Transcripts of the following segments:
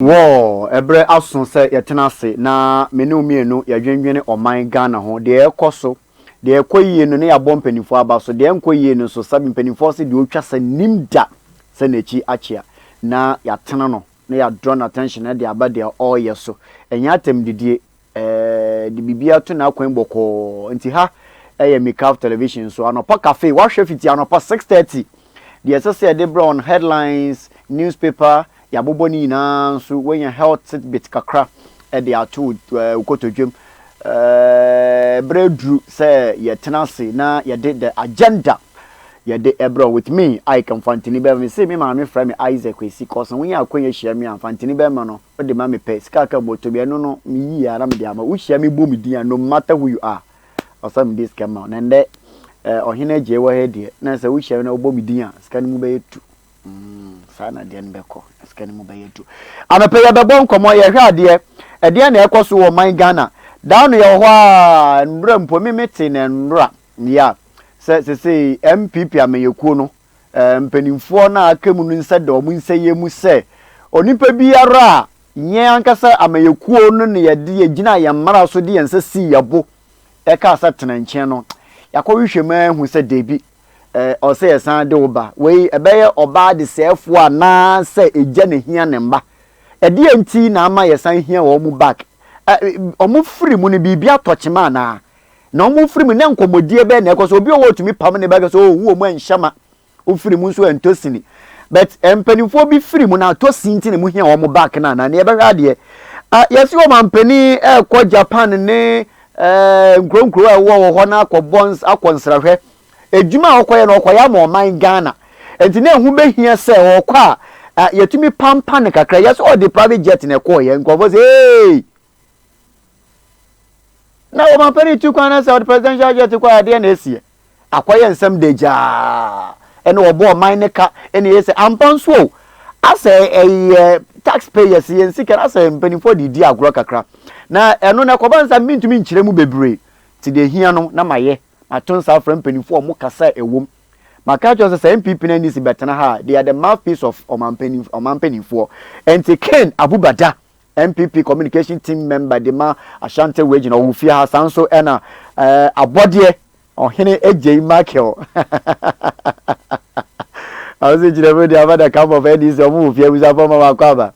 Wo ebre aso se yetena se na mene omienu yadwenwene oman Ghana ho de ekoso de ekoyie no ne yabɔ mpanifo aba so de enkoyie no so sabi mpanifo se de otwa se nimda se nachi achia na yatena no na ya draw attention na de aba de all so enya atem didie de bibia to na akwan bɔkɔ nti ha Makeup television so anopa cafe wa hwe fiti anopa 6:30 de esese de brown headlines newspaper ya bobo ni na so when your health bit kakra e de ato ukotodwem breadru say ye tenase na ye de the agenda ye de ebro with me I can fantini be me say me ma me frame Isaac kwesi cause when ya kwanya hia me fantini be ma no o de ma me pe ska ka moto be no no me yi ara me de ama wo hia me bom din no matter who you are osam this come on and ohene je wo he de na say wo hia na wo bom din a ska ni mu be yetu sana de nbeko ska ni mu be yetu anope ye bebo nkomo ye hwa de e de na ekoso wo man Ghana down ye ho a nra mpo me mete na nra ya se MPP ameyekuo no mpanimfo na akamu no nsa de omu nsa ye mu se onipa biara nye ankasa ameyekuo no ne ye de gina ye mara so de nsa si yabo e ka sa tena nche no yakɔhwehwɛ ma hu se debi o se yesan de oba we ebeye oba de sefo ana se eja ne hia ne mba e de anti na ama yesan hia wo mu back omu free mu ne bibia tochema na omu free mu ne nkomodie be na ekoso obi owo tumi pam ne baga so wo mu anhyama o free mu so entosini but empanifo bi free mu na tosinti ne mu hia wo mu back na ne ebe hwa de yesi wo mampani ekɔ Japan ne nkronkro a wo ho na akɔ bonds akɔnsrahwɛ ejuma okoye no okoya ma oman Ghana enti na ehu behia se okɔ a yetumi pampa ne kakra yes all the private jet na ekoye nkofo say hey na o man peri tu kwana se the presidential jet kwa de na esie akoye nsem deja ene obo oman ne ka ene yese ampanso ase taxpayers yen sika ase mpanifo di agro kakra na eno na kobansa mintumi nkyire mu bebre ti de hia no na maye aton sa from penifo mo kasa ewom maka jo say MPP na ni si betena ha they are the mouthpiece of oman penifo and Ken Abubada MPP communication team member de ma Ashanti region o Wufia ha sanso ena abode ohene ejei Michael I was in the video about the camp of Eddie's Wufia with aboma wakwaba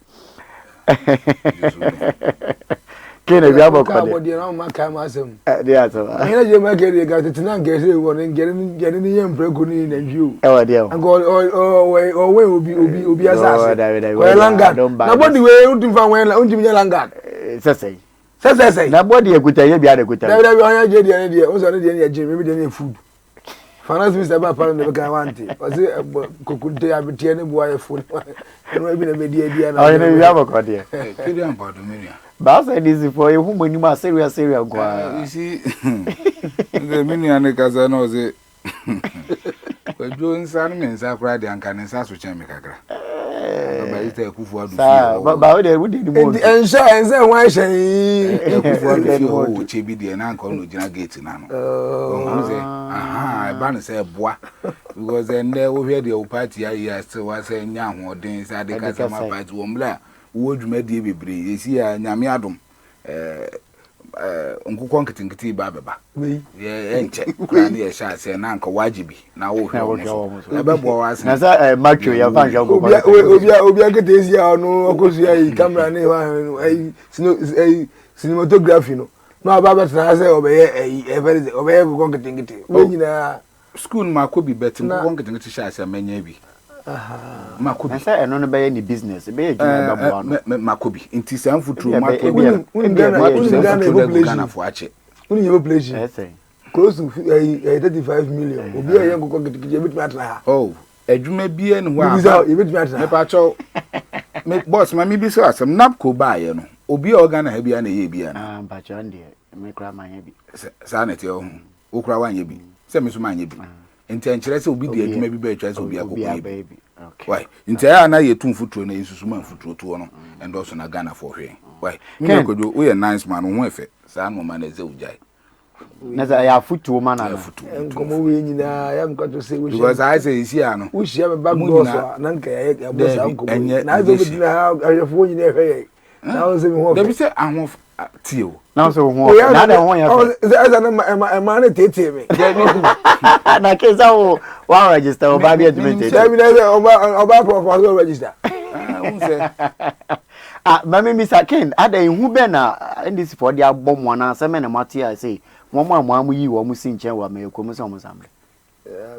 Kene bi aboko de na maka masem de aso ene je maka de ga tetina ngese wo ne ngere ni yem preko ni na nju e wa de ango o we obi asase ko langa na body we untim fa wen untim nya langa sesei na body ekuta ye bi ade kuta da bi onya je de ne de o so ne de ne je me de ne food finance minister ba para ne ka wanti o se kokunte abitie ne buaye food no bi na be dia dia na o ne bi aboko de kidi ampa do me But I said this for you who when you are serious. You see, the minion Casa knows it. But doing some means I cried and can answer to Chemicagra. But they would and say, why shall he be the uncle no gate in Nano? I ban say bois because then there will be the old party. I still was saying young or days I the Casama by Wombla. Would me be brave. You see, Yamiadum, Uncle Conkiting Baba. Yeah, and check. Granny, a shot, say, Uncle Wajibi. Now, was a Marco, your fan shall go. Obia this year, no, of course, I camera a cinematography. No, Baba, I say, obey a very conkiting. School, ma could be better. Conkiting to shots a many. Makubi say no be any business be Makubi inti sam futuro Makubi Ghana for ache uni your place close to 35 million obi e yanko kokiti bit matra oh adwuma bia ne ho a bit matra me pa cho me boss ma mi bi so asem napko ba ye no obi e Ghana ha bia na ye bia na ba cho ndie me kra manye bi sa na te o kra wanye bi se me so manye bi nti enkyere se obi de adwuma bi ba atwa se obi akokɔ baby okay why nti ya na ye tun futuro na yesusu man futuro to no and also na Ghana for hwe why me kodo we nice man ho efe sa no man eze ujai na za ya futu ma na enkomo we nyina ya mkwato say we because I say isi ano we share me back doors na nka ya bosa nkomo na zo be na ayefo nyina hwe na o se me ho there be say ahun tio na so ho na da ho ya eza na ma na tete me na ke za o wa register o ba bi admit say me na oba for register mami Mr. Ken ada ihu be na ndisi for dia bomo na se me na matia say mo amu yi wo mu si nchen wa me ko mu so mo samle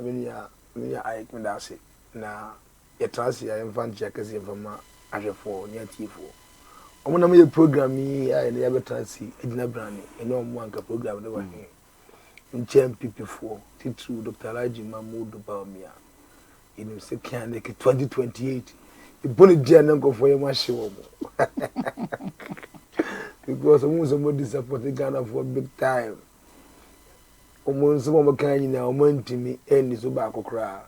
me ya ai me da say na ya transi ya infant check kasi fama ahwefo ni atifo omo na me program yi ya ne ya be transi edina brani ene omo anka program de wa he nchen pp4 titru Dr.Likie mamudu baomia inu se kan ne 2028 iboni dia na nkofo ye ma hye wo because somebody support Ghana for big time omo mo kan nyina omo ntimi eni so ba akokra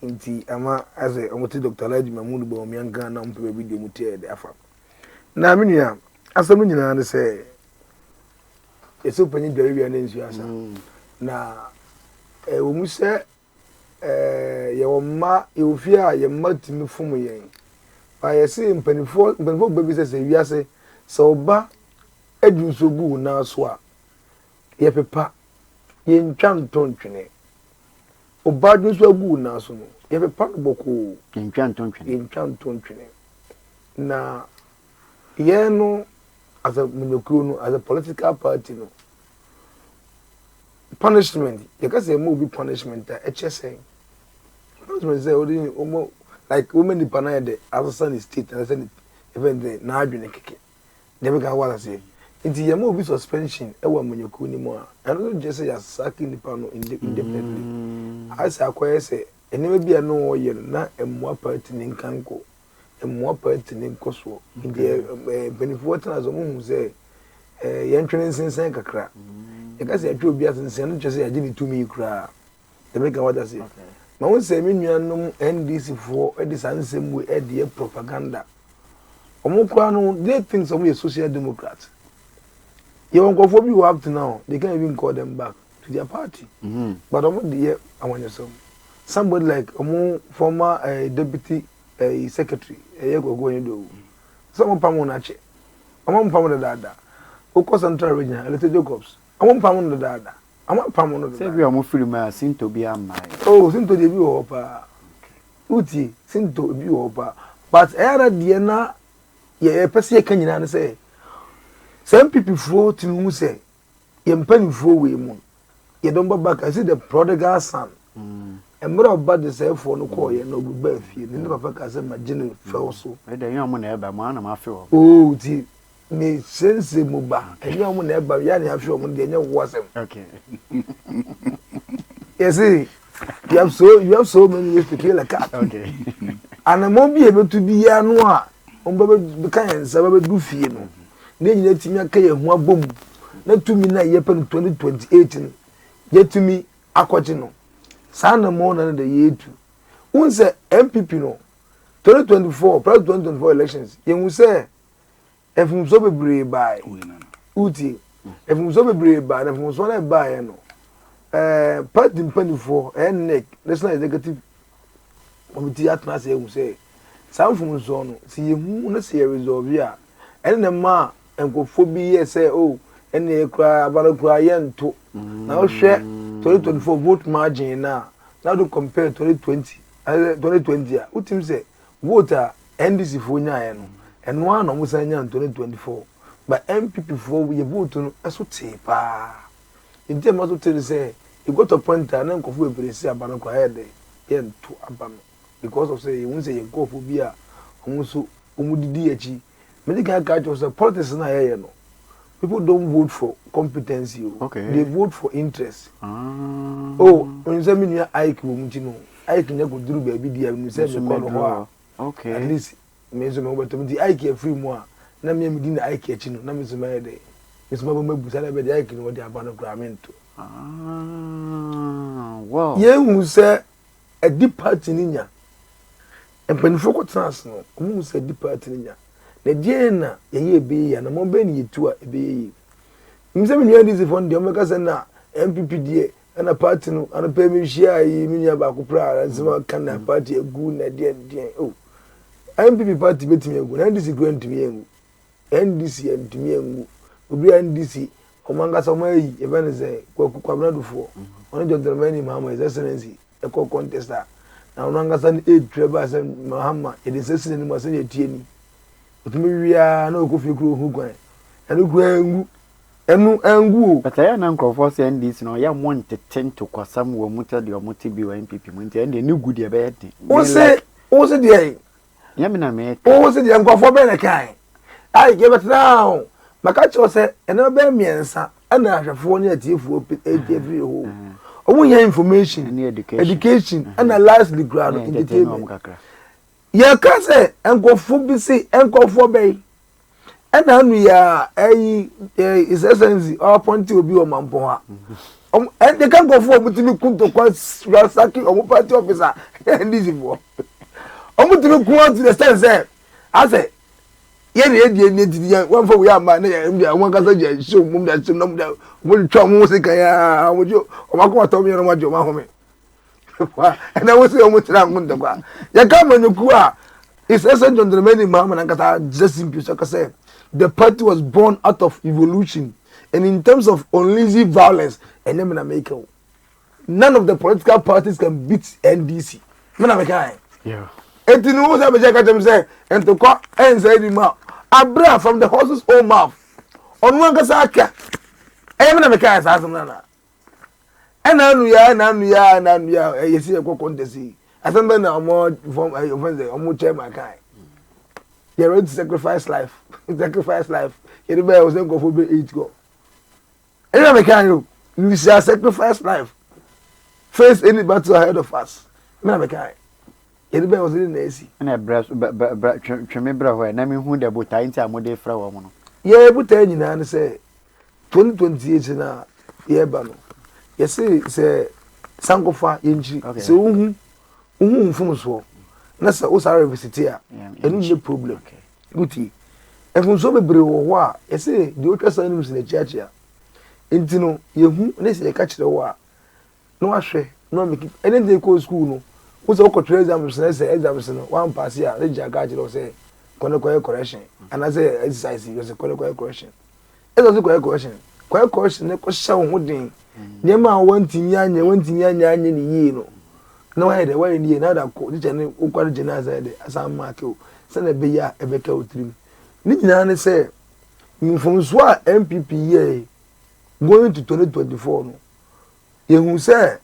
nti ama ase omo ti Dr.Likie mamudu baomia Ghana mpe video mu tie de afa na menua asam nyina ne se eso panyi dware wi na nsu asa na wo mu se ye wo ma e ofi a ye ma timi fom yen ba ye se mpanifo baby se wi ase so ba adu so gu na so a ye pepa ye ntwan tontwene oba du so gu na so no ye pepa boko ntwan tontwene na ye no as a monokro no as a political party no punishment you can say more be punishment HSA punishment say only like women the panaya de as a state and say even the na adwene keke they be can what say it ye more be suspension e wa manyoko ni mo a and no just say ya sacking the pano independently as akwai say enema bia no ye na emwa party ni nkanko emwa party ni nkoso inde benefit na zo mu say ye ntwene sensen kakra you can say a obi asensen no just say agini tumi kra they make what say ma won say me nuanom NDC for e sansem we e de propaganda omo kra no they think some social democrats you won go for be up to now they can't even call them back to their party but omo de awon somebody like omo former deputy secretary e go do some pam na che omo pam da da o central region Elite Jacobs omo pam no da da omo pam no da say we omo free ma sinto bi amai oh sinto de bi o pa uti sinto bi o pa but era de na ye pese kan nyina ne say some people flow to mu say ye mpanifo we mu ye don ba back I see the prodigal son emra oba de say for no call ye no ba fie ne papa ka say magine fell so e de yan mo na e ba ma na ma fe o oh uti me sense mu ba enyo mo na e ba ya ne afi o mo de enyo wo asem okay you see you have so many ways to kill a cat okay and mo bi e betu bi ya no a o be kan sa be du fie no ne nyina timi aka ye hu abom na tumi na ye pen 2028 no ye tumi akwachi no sa na mo na de yetu un se MPP no 2024 president 2024 elections ye hu se efum so bebre bai uti efum so bebre bai na efum so na bai no party mpanifo NEC national executive committee atna se hu se sanfum so no si ye hu na se resolve ya ene ma enkofo bi ye say oh ene kra abalokra ye nto na o hwe 2024 vote margin na do compare 2020 a utim say vote a NDC fo nya ye no eno an no musa nya 2024 but MPP fo ye vote no eso te pa inte ma so te say you got a point na enkofo ebresi abalokra ye de ye nto abano because of say you say enkofo bi a omuso omudidi achi medical catch was politics na here no people don't vote for competency okay. They vote for interest oh when you say me near Ike wo muti no Ike nya go duru ba bi dia me say me call ho okay at least me so me beto me Ike free mo a na me di na Ike achi no na me so me dey me so me busa na be di Ike no dey abano gramento wow ye hu say a deep party ninya empanifo ko trans no hu say deep party ninya na die na ye be ya na mo be ni yetu a be ye Mse mi NDC fund de omeka se na MPP die na party no ana pay me share yi mi nya ba ko pra nsema kan na party egu na de oh MPP party betimi egu na NDC go ntimi egu NDC ntimi egu obi NDC omanga so mai e be ne se kwabna dufo ono Dr.Likie Mahama his excellency e ko contester na onanga san 8 treba se Mahama e de sesine ni mo se tie ni otumi wia na okofi kuro hu gwan enu gwan egu enu angu but I na nkrofo se NDC no ya want to kwasam wo muta de omuti bi wa MPP munti ende ni good e be yete o se de ya me na me o se de nkrofo be na kai ai ge now maka cho se eno be miensa ana ahwefo ne atiefuo every ho omu ya information education analyze the ground entertainment ya ka se nkrofo bi se nkrofo be ena anu ya his excellency or point obi o mampo ha and they can go for mutimi kunto kwa rasaki o party officer and this for omutimi kun to the stand say I say ye ne di one for we am na ya one ka say show mum da show nam da mo twa mo se kan ya mo jo o ma ko to mi no ma jo ma ho me and I was say o mutira kunto kwa ya ka manuku a his excellency Dr.Likie Mahama na kata just simple so ka say the party was born out of evolution and in terms of unleashing violence and then America none of the political parties can beat NDC yeah it knows how to say and to call and say the mouth abra from the horse's own mouth on one kasaka and America as nana and anu ya you see a contest I think na more from a chairman kai you're ready to sacrifice life. You was not go for 8 go. And you shall sacrifice life. Face any battle ahead of us. You was in AC. And I breast remember when I mean who the boat into a mode from Yeah, but then you know, say 2028 na year bano. You say Sankofa inji. So from so. That's also visit here. And no problem. Guti. And from so bebre wo a, you say the ultra animals in the church here. Intino, you who say catch the war. No ashe, no make it. And they go school no. Who's all exams no one pass here, they just say correction. And I say exercise you say correction. It was a correction. Correction ne question hodin. Nyema wontinya ni no. No I the way ni na da ko ni chane ukware jenaza de asam mark o se na be ya e be ka otrim ni nyina ne say mfonso a MPP ye going to 2024 no ye hu say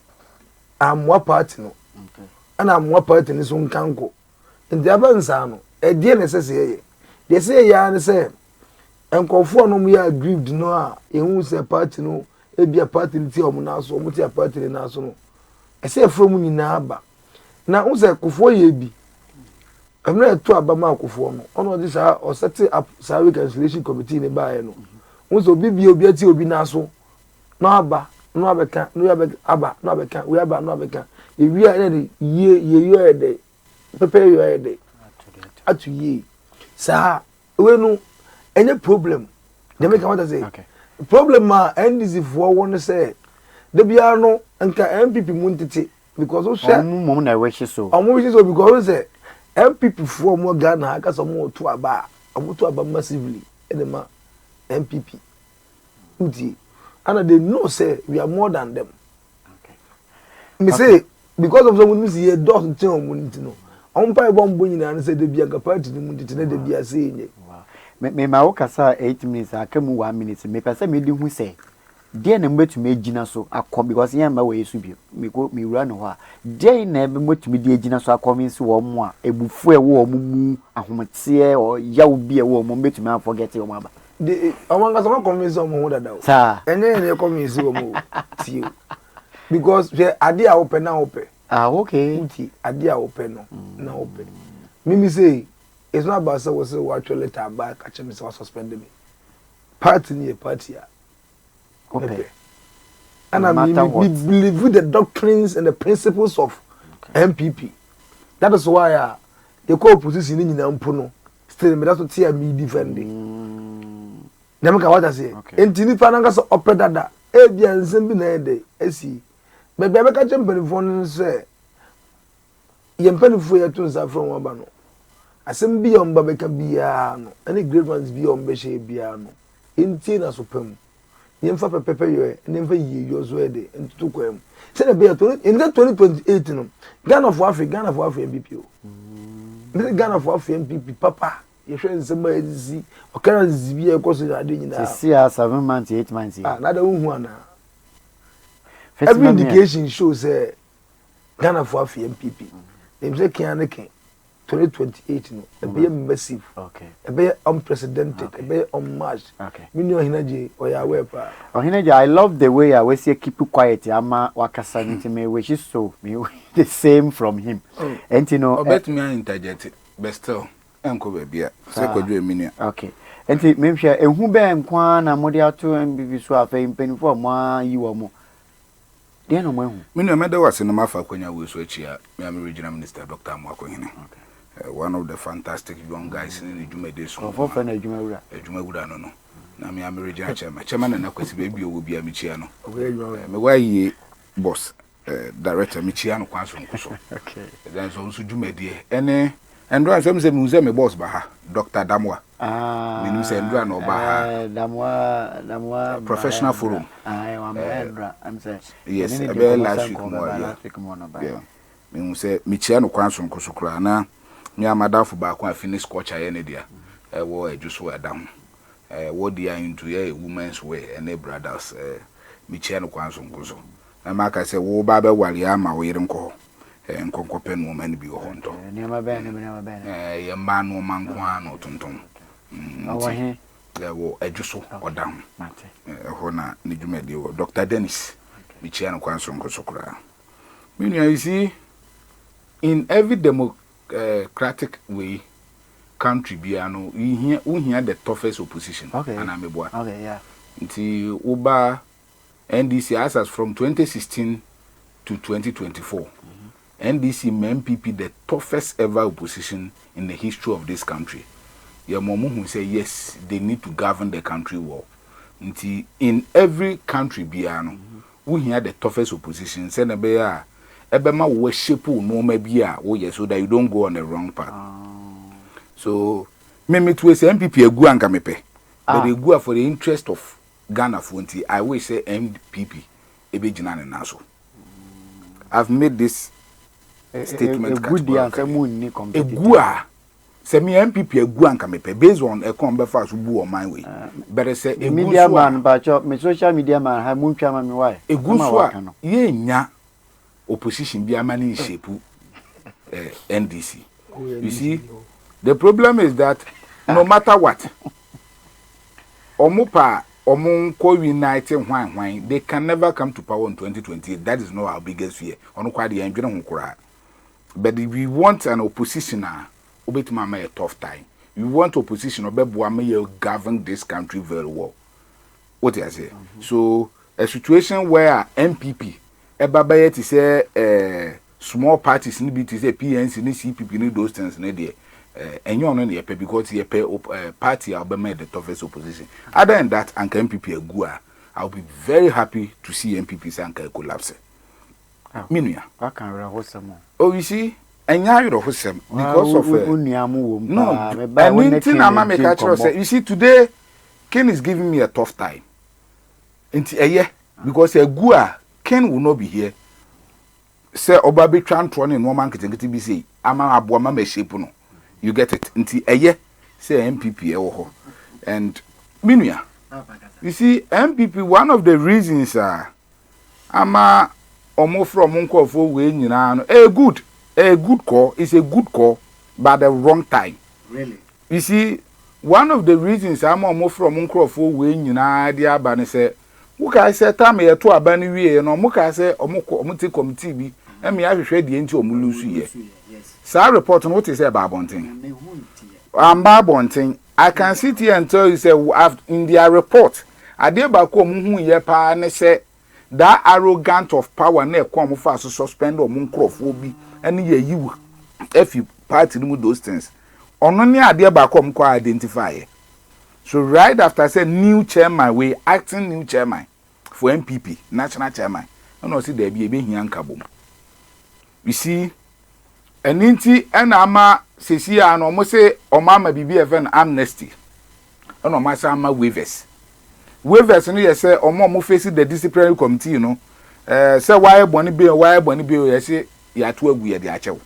amwa party no okay ana amwa party ni so nkanko ndi abansa no e die ne se ye de say ya ne say enkofo no mu ya grieved no a ye hu say party no e bia party ni ti o mu na so o mu ti party ni na so no ese from nyina aba na unse kofo ye bi amna to aba ma kofo no ono di sa o set up sa reconciliation committee ne ba ye no unse obi bi obi ati obi na so no aba no abeka no aba no abeka we aba no abeka e wi a ne ye yo e de pepe yo e de atu ye sa we no any problem they make what I say okay problem ma NDC for one say the biano nka MPP muntiti because o share mum na wish so because say MPP for more Ghana aka so mo to aba massively edema MPP uti and they know say we are more than them okay me say because of someone see here dot tin on munti no on pa ebon bo nyina say the bia party ni muntiti na the bia say nye me ma wo kasa 8 minutes akamu 1 minute me pese me di hu say dey na mbetumi agina so akọ because yamba we yesu bio me wura no ho a dey na mbetumi di agina so akọ means wo mo a ebufu e wo mo mu ahomete o yaw bi e wo mo mbetumi an forget wo aba de amanga so convince wo ho dada o ene convince wo mo ti because we ade a open na open okay ti ade a open no na open mimi say it's not about say we actually later back catch me say suspend me party ni party a okay. And I mean, we believe with the doctrines and the principles of MPP. That is why the co-opposition in Nampuno still, that's what me defending. dem ka what I say enti nipa na ngasa opedada e bia nsem bi na ede esi be bia be ka chempenifo no se ye mpenifo ye to nsa from waba no asem bi yom ba be ka bia no any great ones bi yom be she bia no enti na so pam ye mfa pepepe yo ne mfa yi yo so ede enti to kwam se na be in that 2028 no Ghana for Africa MPP o Ghana for Africa MPP papa you should nsem ba ezi o kana zibi e ko so ade nyina see 7 months 8 months na da hu ana every indication shows Ghana for Africa MPP them say can 2028 no e be massive okay e be unprecedented e be unmatched okay mini ohinaje oyawe pa ohinaje I love the way I say keep quiet ama wakasa nti me which is so me the same from him and you know bet me interject but still enko be bia say kwadwe mini okay enti me hwe ehu be nkwa na mode ato MBB so afa mpanifo ma yi wo mo de no mo ehu mini me de wase no mafa kwanya wo so achia me am regional minister Dr. Mwakohene one of the fantastic young guys in the Jumede so for friend Jumawura no na me am regional chairman na kwesi be bi obi amichia no me wa yi boss director michia no kwanso nkoso okay then so nso Jumede ene endro ansem se mu me boss ba ha Dr. Damwa me say endro na oba ha Damwa professional forum I'm saying yes be last week mo yeah me say michia no kwanso nkoso kura na me amadafo ba kwa finish culture ye ne dia wo adwuso adam wo dia into ye women's wear and brothers michia no kwanso nkoso na maka say wo ba be wale ama wo yire nko nkonkope no man bi wo honto ne ma be ye ma no man kwa no tonton awo he wo adwuso odam ho na ne dwumadi wo Dr. Dennis michia no kwanso nkoso kura you see in every democratic way country biano we hear the toughest opposition and ameboa okay yeah nti uba NDC as from 2016 to 2024 NDC MPP the toughest ever opposition in the history of this country yamomu who say yes they need to govern the country well nti in every country biano we hear the toughest opposition say na be ya ebema worship no ma bia wo yes so that you don't go on the wrong path so me to say MPP egu anka mepe but egu for the interest of Ghana fonti I will say MPP ebegina ne naso I've made this statement good the answer munni competitive egu a say me MPP egu anka mepe based on e come be fa so bu on my way but say egu media man ba cho me social media man ha muntwa ma me why egu so ye nya opposition bi amani shape NDC you see the problem is that no matter what omupa omunko unite hwan they can never come to power in 2028 that is not our biggest fear onu kwa de enwene ho kura but if we want an opposition obetima ma a tough time we want opposition obeboa ma you govern this country very well what I say so a situation where MPP Ebabaye ti say small parties ni bi ti say PNC ni CPP ni those things ni there enyo no na yepe because yepe party obema the toughest opposition other than that anka MPP agua I'll be very happy to see MPP say anka collapse minua I can rehosem oh you see enya rehosem because of no anything ama make actually say you see today Ken is giving me a tough time nti because agua Ken will not be here. Say Obabe Trantron in one man kitty be say, Ama Abuama me shape no. You get it. Nti say MPP and Minia. You see, MPP, one of the reasons Ama Omo from Munko for way a good call is a good call, but the wrong time. Really? You see, one of the reasons Ama Omo from Munko for way dear Bani say Muka say time ye to abani wie no muka say omuti committee bi e me ahwehwe de enti omulusu ye sa report no what is about bonten amba bonten I can sit here and tell you say in their report ade ba ko omuhu ye pa ne say that arrogant of power na e ko omufa so suspend omu nkrofo bi ene ye yiwu if you party no those things ono ne ade ba ko omko identify So right after I said new chairman, we acting new chairman for MPP, national chairman. And also there be a big yankabum. You see, and inti and ama Cecilia and almost say or mama BBFN amnesty. And on my sama waivers. Waivers and you say or more facing the disciplinary committee, you know. Say why Bonnie Bill, you say you are too weird, the actual.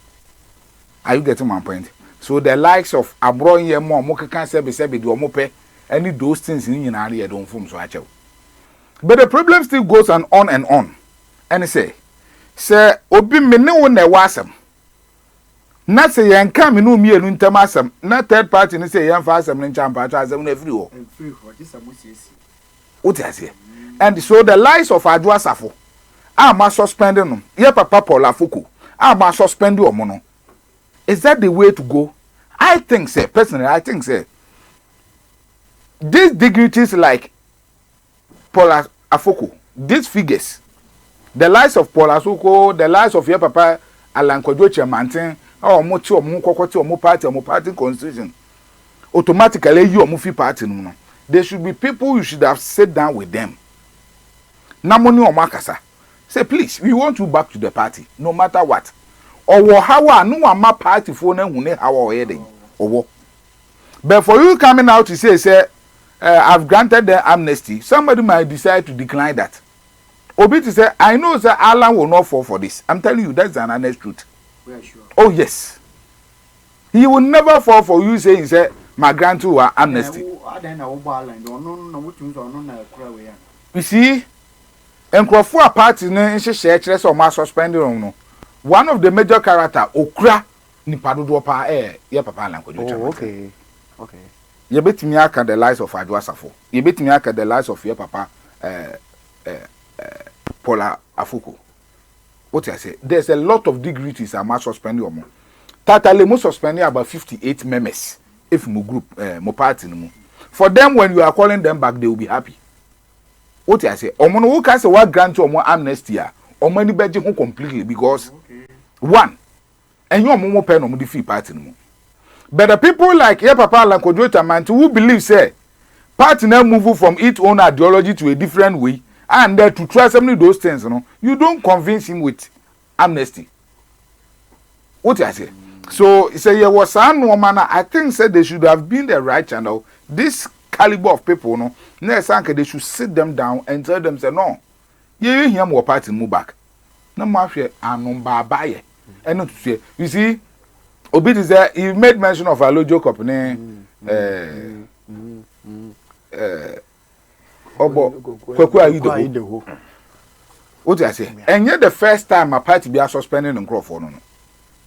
Are you getting my point? So the likes of Abroad ye more moka can say be do mope any those things in area don't form so actual. But the problem still goes on and on. And say obi me ne wo na wasam. Na say yan ka me no mienu ntam asam. Na third party ne say yan fa asam ne ncham pa asam na free ho. Free ho, this amusisi. What I say? And so the lies of Adwa Safo. Ma suspending them. Ye papa Paul Afuku. Ma suspend you mono. Is that the way to go? I think so. Personally, I think so. These dignities like Paul Afuku, these figures, the lies of Paul Afuku, the lies of your papa Alan Kojoche Mantin, or Mochi or Mukokoti or Muparty constitution, automatically you are movie party. No. There should be people you should have sat down with them. Namoni or Makasa. Say, please, we want you back to the party, no matter what. Or how no one party phone and how or heading. Or but for you coming out to say, I've granted the amnesty, somebody might decide to decline that. Obi to say, I know that Alan will not fall for this. I'm telling you, that's an honest truth. We are sure. Oh, yes. He will never fall for you saying, say, my grant to amnesty. You see? And Crawford party no share or mass suspended on. One of the major character okra ni padodo pa ye papa lanko. Oh, okay. Okay. You bet me aka the lies of Adwa Safo. You bet me aka the lies of your papa Paula Afuku. What I say? There's a lot of degrees are mass suspended on. Totally most suspended about 58 members if mo group mo party no. For them when you are calling them back they will be happy. What I say? Omo no can say what grant omo amnesty a omo ni beje ho completely because one and you omo pen omo the free party no. But the people like your papa Lankodro Tamanti who believe say party now move from its own ideology to a different way and there to try some of those things, you know, you don't convince him with amnesty. What I say? So he say was some woman I think said they should have been the right channel. This caliber of people, no, they should sit them down and tell them, say, no, you hear more party move back. No matter and baye. And not to say, you see, Obit is there, he made mention of a lojo company, what I say? And yet the first time a party be suspending and Crawford, no.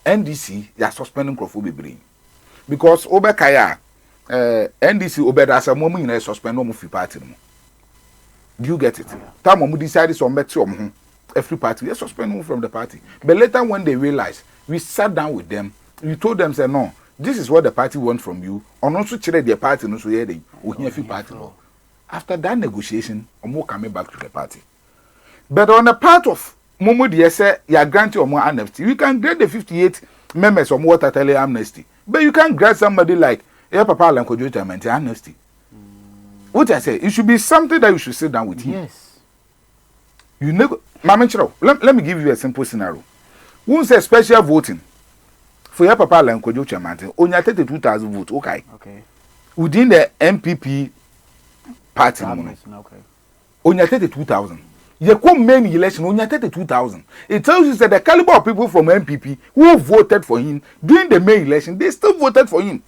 NDC, they are suspending Crawford because Obekaya. NDC obeda as a moment in a suspend no free party. Do you get it? Time when we decided to met a free party, we suspend from the party. But later when they realized, we sat down with them, we told them, say, no, this is what the party wants from you. On also check their party, no so we hear free party. After that negotiation, more coming back to the party. But on the part of Momo they say you are granting or more amnesty. You can grant the 58 members of more totally amnesty. But you can't grant somebody like your papa Lankodro Tamanti amnesty. What I say, it should be something that you should sit down with him. Yes. You never, let me give you a simple scenario. Who say special voting for your papa Lankodro Tamanti? Only 32,000 votes. Okay. Okay. Within the MPP party, okay. Only 32,000. You come main election only 32,000. It tells you that the caliber of people from MPP who voted for him during the main election, they still voted for him.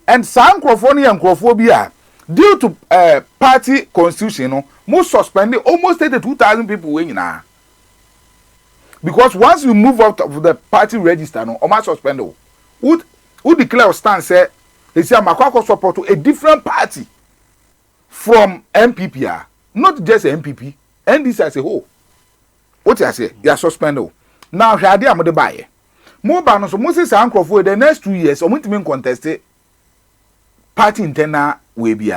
And some Crawfordia and Crawphobia, due to party constitution, most suspended almost 32,000 people winning now. Because once you move out of the party register, no, almost suspended. Who declare stand say they say Makwako support to a different party from MPP, not just MPP. And this as a whole. What I say? You are suspended. Now, here I am the buyer. More banners, Moses and Crawford, the next 2 years, I'm going to contest party internal way be.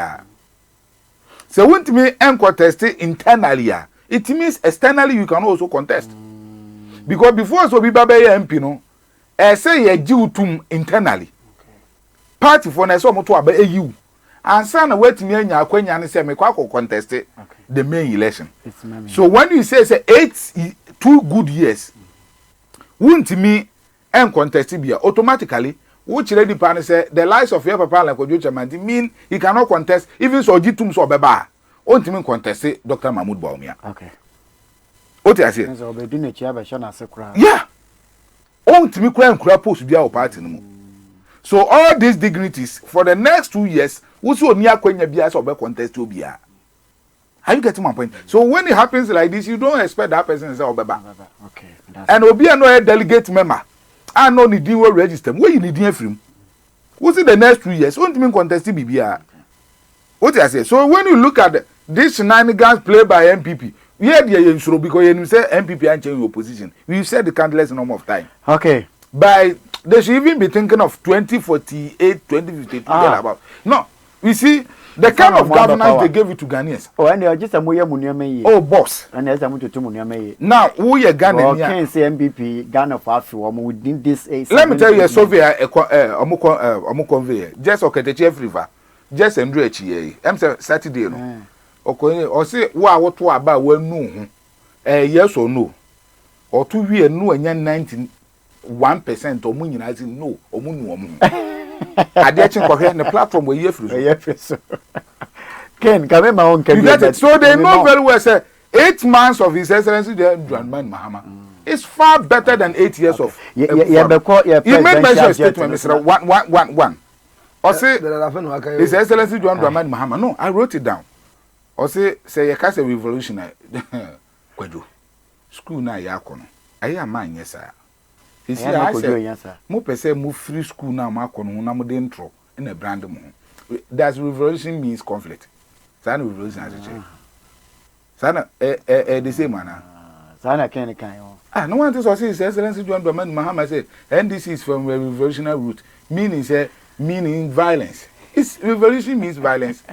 So, when to me and contest internally, it means externally you can also contest. Because before so be Baba MP, no, I say you do internally. Party for next one to you. and son wetimi anya akwanya ne say me kwa contest the main election. So when you say 2 good years, wuntimi en contest bia automatically which ready pan say the lives of your papa like Ojo Chamanti mean he cannot contest even so Jitum so beba. Ontimi contest Dr. Mahmoud Bawumia. Okay. What I say? So be do na chia be shona sekura. Yeah. Ontimi kura nkura post bia o party no. So all these dignities for the next 2 years, wusu oni akwanya bia so be contest obia. Are you getting my point? So when it happens like this, you don't expect that person to say obeba. Okay. And obia no a delegate member. I know the deal will register. Where you need him from? What's in the next 2 years? Won't mean contest BBR. What I say? So when you look at this shenanigans played by MPP, yeah, because you say MPP and change your position. We said the countless number of time. Okay. By they should even be thinking of 2048, 2052. About no. We see the kind of governance they gave it to Ghanaians. Oh, and they just a moya munyame. Oh, boss. And there's a mutu munyame. Now, who you Ghanaian? Can't say MPP Ghana for Africa within this age. Let me tell you a survey conveyor. Just okay, the Chief River. Just Andrew Chie. I'm Saturday. No. Okay, or say, what about when no? Yes or no? Or 2 years no, and 91% or moon uniting no, or moon. I did on the platform where you're Ken, come in my own you get it. So they know very well, say 8 months of His Excellency Prez Mahama is far better than 8 years of. You made mention a statement, Mr. 1. Or say His Excellency Prez Mahama. No, I wrote it down. Or say you can't say revolutionary. Kwedu. School na yakono. I am mine, yes, sir. You see, I said, mo pese mo free school na ma kono na mo de intro in a brand mo. That's revolution means conflict. Sana revolution as a change. Sana the same man. Sana can no one to say His Excellency John Dramani Mahama say NDC is from a revolutionary route, meaning violence. It's revolution means violence.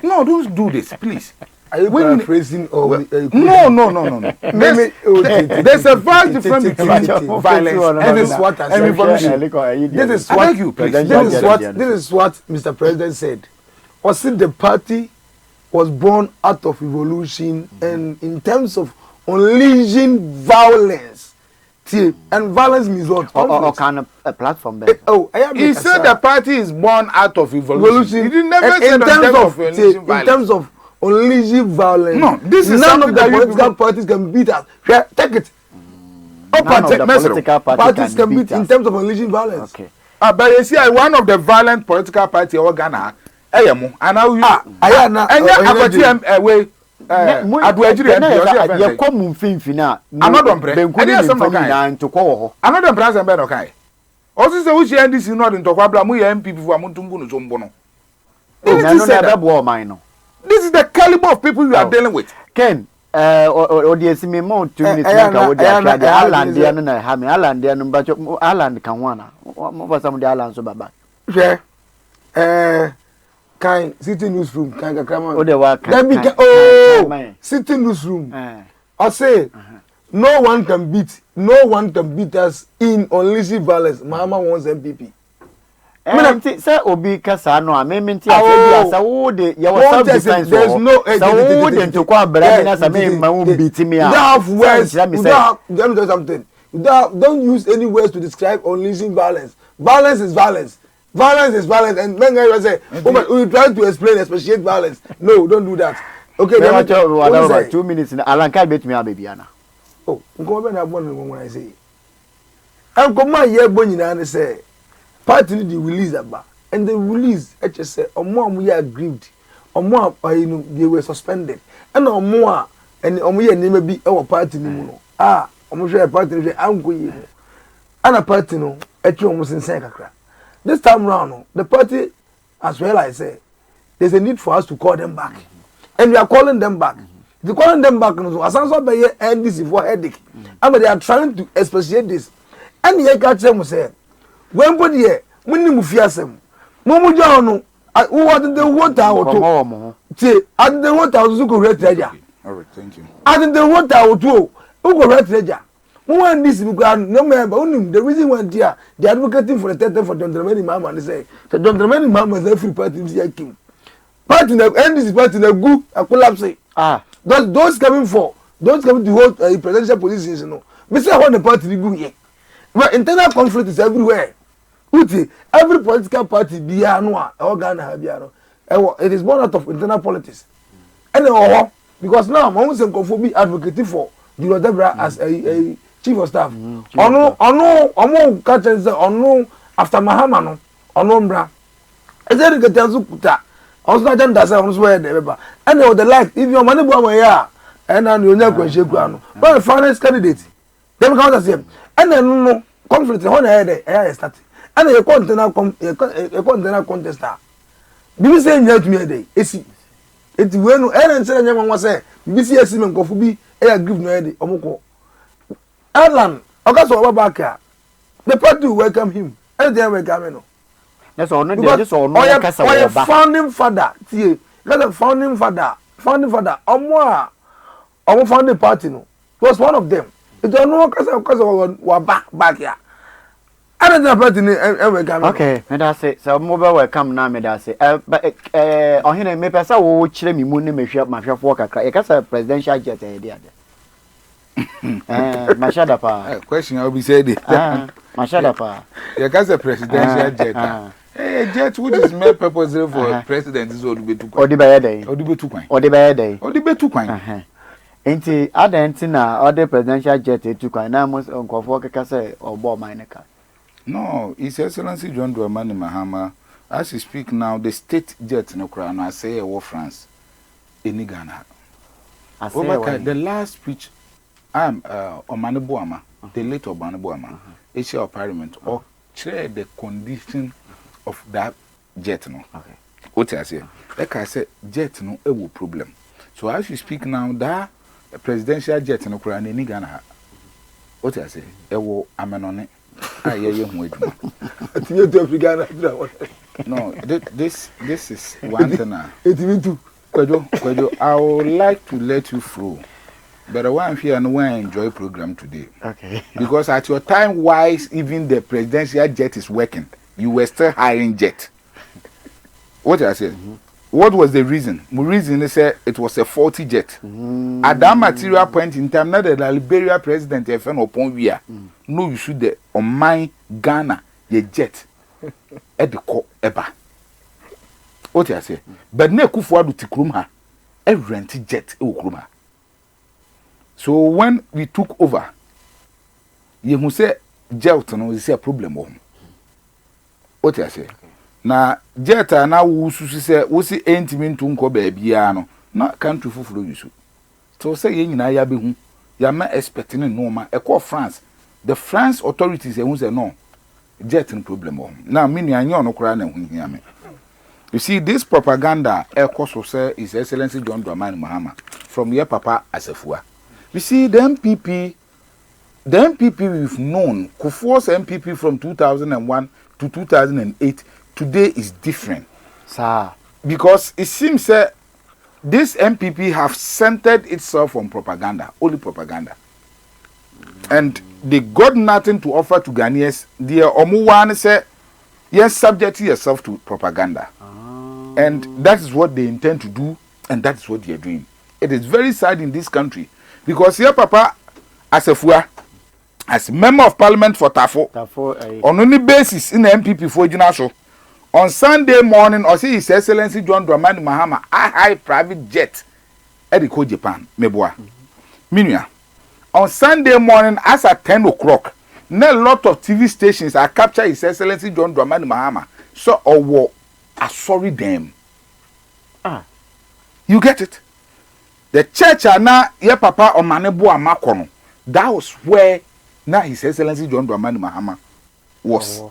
No, don't do this, please. Are you paraphrasing or no. There's a vast difference between violence and revolution. This is what Mr. President said. Was it the party was born out of revolution and in terms of unleashing violence. And violence means what? Or kind of a platform there. He said the party is born out of revolution. He didn't never say in terms of unleashing violence. No, this is none of the political parties can beat us. Take it. None of the political parties can beat in terms of unleashing violence. Okay. But you see, one of the violent political party in Ghana, and now you this is the caliber of people you are dealing with. Ken, ODS me more 2 minutes now. What they are the island there na ha me island there no but island kan wana. What some the island so baba. Yeah. Kind city newsroom kind kakra. O de wa kan. City newsroom. I say no one can beat us in unleashing violence. Mahama wants MPP. Say obi kasa no a mementi afi asa wo de ya was defense. There's no so wo de to kwa bra na sa me ma wo beat me a. Something. Don't use any words to describe unleashing violence. Violence is violence. Violence is violence, and men guys say, we try to explain, expatiate violence. No, don't do that. Okay, then 2 minutes. Alan can't beat me, baby Anna. Oh, come on, when I say, I'm come my year bonny and say, party the release about, and the release, I just say, or more we are aggrieved, or more they were suspended, and or more, and we never be our party no. I'm sure a party, I'm going, and a party no, at you almost in Sankakra. This time round, the party, as well I say, there's a need for us to call them back. And we are calling them back. If you calling them back, as I by here, and this is for headache. And they are trying to expatiate this. And the catch them say, when put here, when you fear them, Momo John, who wanted the water to say, and the water to go red treasure. All right, thank you. And the water to go red treasure. When this because no member only the reason why they are advocating for the title for Dr.Likie Mahama, they say the Dr.Likie Mahama is a free party in King. party na NDC party na gu a collapse. Those coming to hold presidential positions, you know. We say how the party go here. But internal conflict is everywhere. Every political party be it is born out of internal politics. And because now Mamu Senkofo be advocating for Dilo Debra as a chief of staff. Ono catches ono after Mahama no ono mbra. Ezeri ketanzu kuta. Also agenda say ono swear the and the like if your money bo ya and na you nya kwanhye ku ano. But the finance candidate dem come as him. And then no conflict ho na here start. And you internal contester. Bibi say nya tumi e dey esi. Eti we no ere nse nya nwa say bibi say esi me nkofo bi e agree no e dey omoko. Alan okaso Obabaka the party will welcome him. And they welcome no. That's all no dey just all no kasa we ba. Founding father tie. Because the founding father omo founding party no. Was one of them. It don't know kasa wa back here. And the party welcome. Okay, me da say so mobile welcome na me da say but ohene me pesa wo kire mi mu ne mehwe mahwefo kakra. E kasa presidential jet e dey mashada pa question I will be said mashada pa you can say presidential jet jet which is made purposely for president is odubetu kwan enti adenti na other presidential jet etukwan na mo nkofo keka say obo maineka no His Excellency John Dramani Mahama as he speak now the state jet no kra no say e France eni Ghana over the last speech Omani Buama, the late Omani Buama, issue of parliament, or share the condition of that jet. No, okay. What I say, like I said, jet no a problem. So as you speak now, that presidential jet no kura ni Ghana. What I say, ewo amenone. Aye No, this is one thing. Kwejo, I would like to let you through. But I want here and when I enjoy program today. Okay. Because at your time wise, even the presidential jet is working. You were still hiring jet. What I said? What was the reason? The reason is it was a faulty jet. At that material point in time, not the Liberia president upon we no you should the on my Ghana ye jet at the co eba. What I say? But ne kufuadu tikruma a rented jet e ukruma. So when we took over, you who say jet no is a problem. What I say? Na jet na wo susu say wo si entimin to nko ba bia no na country fufuro yusu. So say ye nyina ya be hu ya ma expecting no ma e call France. The France authorities who say no jet no problem. Now me nua no kra na hu hia me. You see this propaganda e cause say His Excellency John Dramani Mahama from your papa Asafua. You see, the MPP we've known, Kufuor's MPP from 2001 to 2008, today is different. Sir. Because it seems that this MPP have centered itself on propaganda, only propaganda. And they got nothing to offer to Ghanaians. They Omuwan say, yes, subject yourself to propaganda. And that is what they intend to do, and that is what they are doing. It is very sad in this country. Because here, Papa, as member of parliament for Tafo, on any basis in the MPP for Junasho, on Sunday morning, or see His Excellency John Dramani Mahama, a high private jet, Ediko Japan, Meboa. Meanwhile, on Sunday morning, as at 10 o'clock, a lot of TV stations are captured His Excellency John Dramani Mahama. So, sorry them. You get it? The church na your papa Omanebo Amakono. That was where now His Excellency John Dramani Mahama was.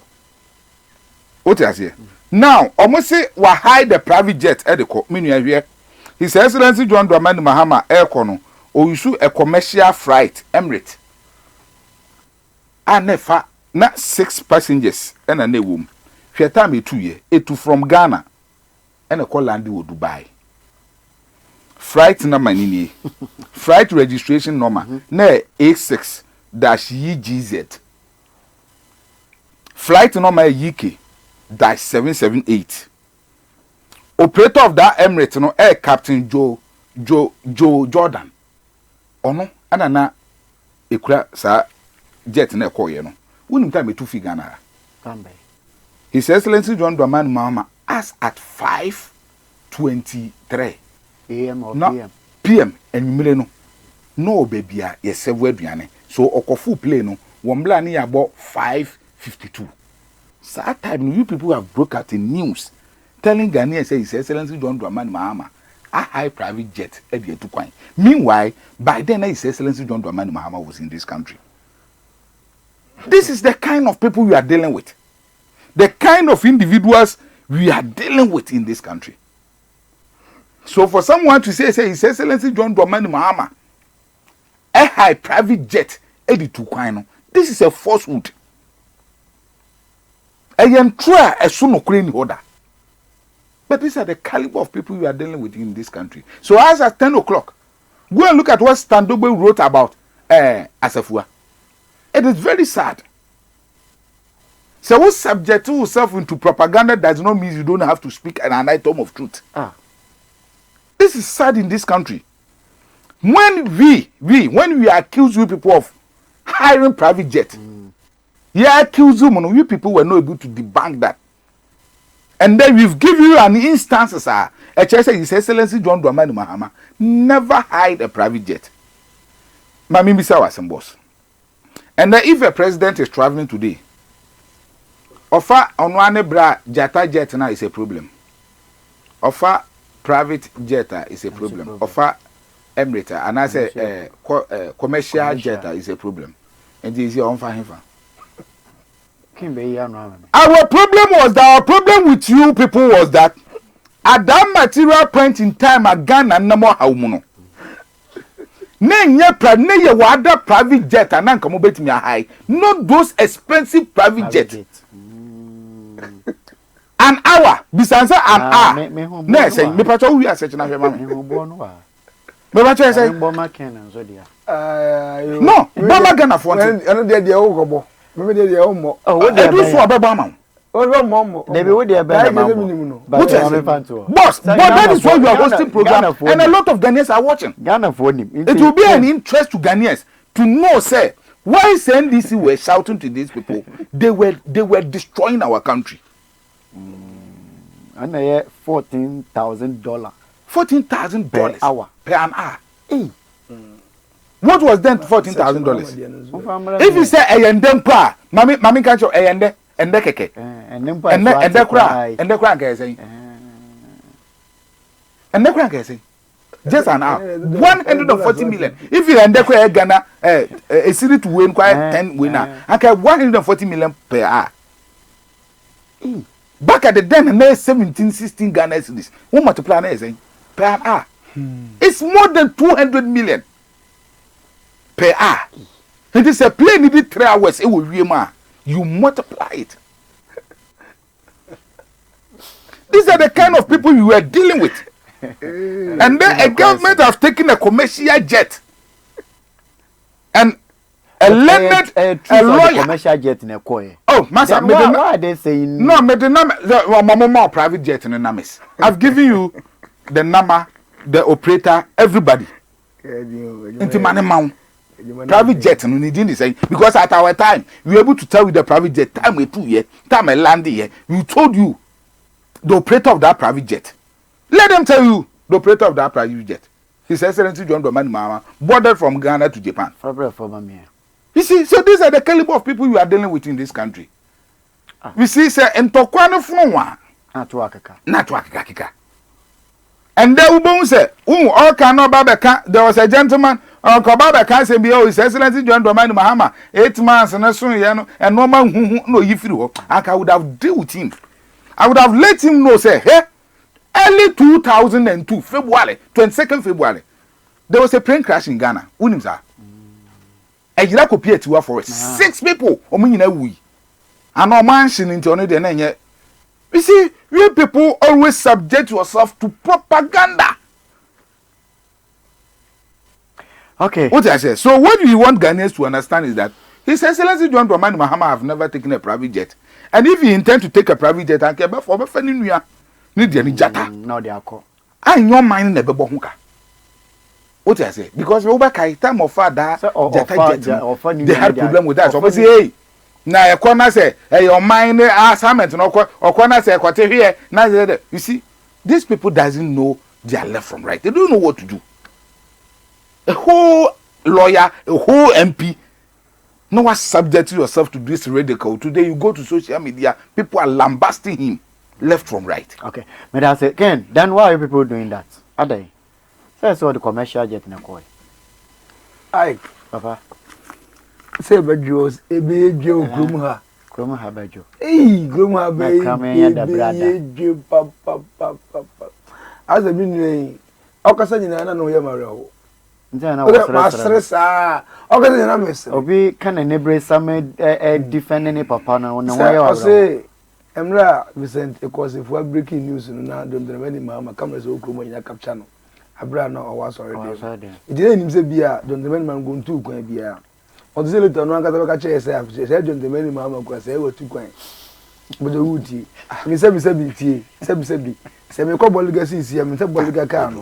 What I say? Now, almost say we hide the private jet at the co. Meaning here, His Excellency John Dramani Mahama Aircono or issue a commercial flight Emirates. And never not 6 passengers and a new womb. She time me 2 years. It from Ghana and a call landing with Dubai. Flight number nini. Flight registration number. Ne A6-EGZ. Flight number UK-778. operator of that Emirates no air Captain Joe Jordan ono ana na ekura sa jet na ekoye no wonim time me 2 figure na His Excellency John Dramani Mahama as at 5:23 AM or no, PM enwumere no baby a yesevu aduane so okofu play no wombla ni yabo 5:52 so time you people have broke out in news telling Ghanaians say His Excellency John Dramani Mahama a high private jet ebi etukwan. Meanwhile, by then His Excellency John Dramani Mahama was in this country. This is the kind of people we are dealing with. The kind of individuals we are dealing with in this country. So for someone to say His Excellency John Dramani Mahama a high private jet ebi etukwan, this is a falsehood. Ayen try esu no kure ni order. But these are the caliber of people you are dealing with in this country. So as at 10 o'clock, go and look at what Standobe wrote about Asafua. It is very sad. So who subject yourself into propaganda does not mean you don't have to speak an item of truth. This is sad in this country. When we accuse you people of hiring private jet, you accuse them, you people were not able to debunk that. And then we've given you an instance, sir. His Excellency John Dramani Mahama never hired a private jet. Mami Bisa was some boss. And then if a president is traveling today, offer on one bra jata jet now is a problem. Offer private jet is a problem. Offer Emirates and I say commercial jet is a problem. And this is your own fine. Our problem with you people was that at that material point in time a Ghana no more haumuno. Ne wada private jet and come betimi high. Not those expensive private jet. An hour, bisansa an hour. Ne say me pacho we are searching na hwema. Me pacho say Boma Ken so dia. No, Boma Ghana for. Eno de o gobo. Me de o mo. Oh, they do so ababa ma. Oh, mo. They be with their better. But boss, but that is why you are hosting program and a lot of Ghanaians are watching. Ghana for him. It will be an interest to Ghanaians to know, say, why NDC were shouting to these people. They were destroying our country. And they $14,000. $14,000 per hour. Per an hour. Hey. What was then $14,000? If you say ayendem pa, mami can't show ayende and keke. And the crank is saying. And the crank is saying. Just an hour. 140 million. If you end the Ghana, a city to win quite 10 winner. I get 140 million per hour. Back at the then, 17, 16 Ghana cities. What multiply is saying? Per hour. It's more than 200 million. Per hour. It is a plane needed 3 hours. It will be you multiply it. These are the kind of people you are dealing with. And then a government has taken a commercial jet and a learned a lawyer. Commercial jet in a coy. Oh, master, why are they saying no? My private jet in the names. I've given you the number, the operator, everybody. Into money private jet no need this saying because at our time we were able to tell you the private jet time we 2 years time I land here we told you the operator of that private jet. Let them tell you the operator of that private jet. His Excellency John Dramani Mahama boarded from Ghana to Japan. You see, so these are the caliber of people you are dealing with in this country. We see say entokwane funwa na to akaka. And then we say, all cannot babeka. There was a gentleman, Uncle Babeka said, His Excellency John Dramani Mahama, 8 months and so and no man who no you I would have dealt with him. I would have let him know, say, hey, early 2002, February, 22nd February, there was a plane crash in Ghana. Unimsa. And you like appear to for 6 people, we. And no mansion into another. You see, you people always subject yourself to propaganda. Okay. What I say? So what we want Ghanaians to understand is that His Excellency John Dramani Mahama have never taken a private jet. And if he intends to take a private jet, ni dia ni jata no dey akọ anyo man na bebo ho ka what I say because we back time of father jata jet they had problem with that so say hey na e corner say your mind assignment no corner say kwate here na you see these people doesn't know their left from right. They don't know what to do. A whole lawyer, a whole MP, no one subject yourself to this radical. Today you go to social media, people are lambasting him left from right. Okay, but I say, Ken, then why are people doing that? Are they? That's what the commercial jet in a coy. Aye, Papa. Say about yours, a big Joe Grumha. Grumha Bajo. Hey, Grumha Bajo. Papa. As a meaning, Okasani, I know Yamaro. Then I was stressed. Okasani, Obi can enable some defending papa now. No way I say, Emra, Vicent, because if we're breaking news now, don't the many mamma cameras will come in your cap channel. Abraham or was already. It didn't say beer, don't the men man go to coin beer. Or the little one got a catch yourself, said, don't the many mamma because they were too coin. But the woody, me sabi. Se me ko boliga sisi ya me se boliga car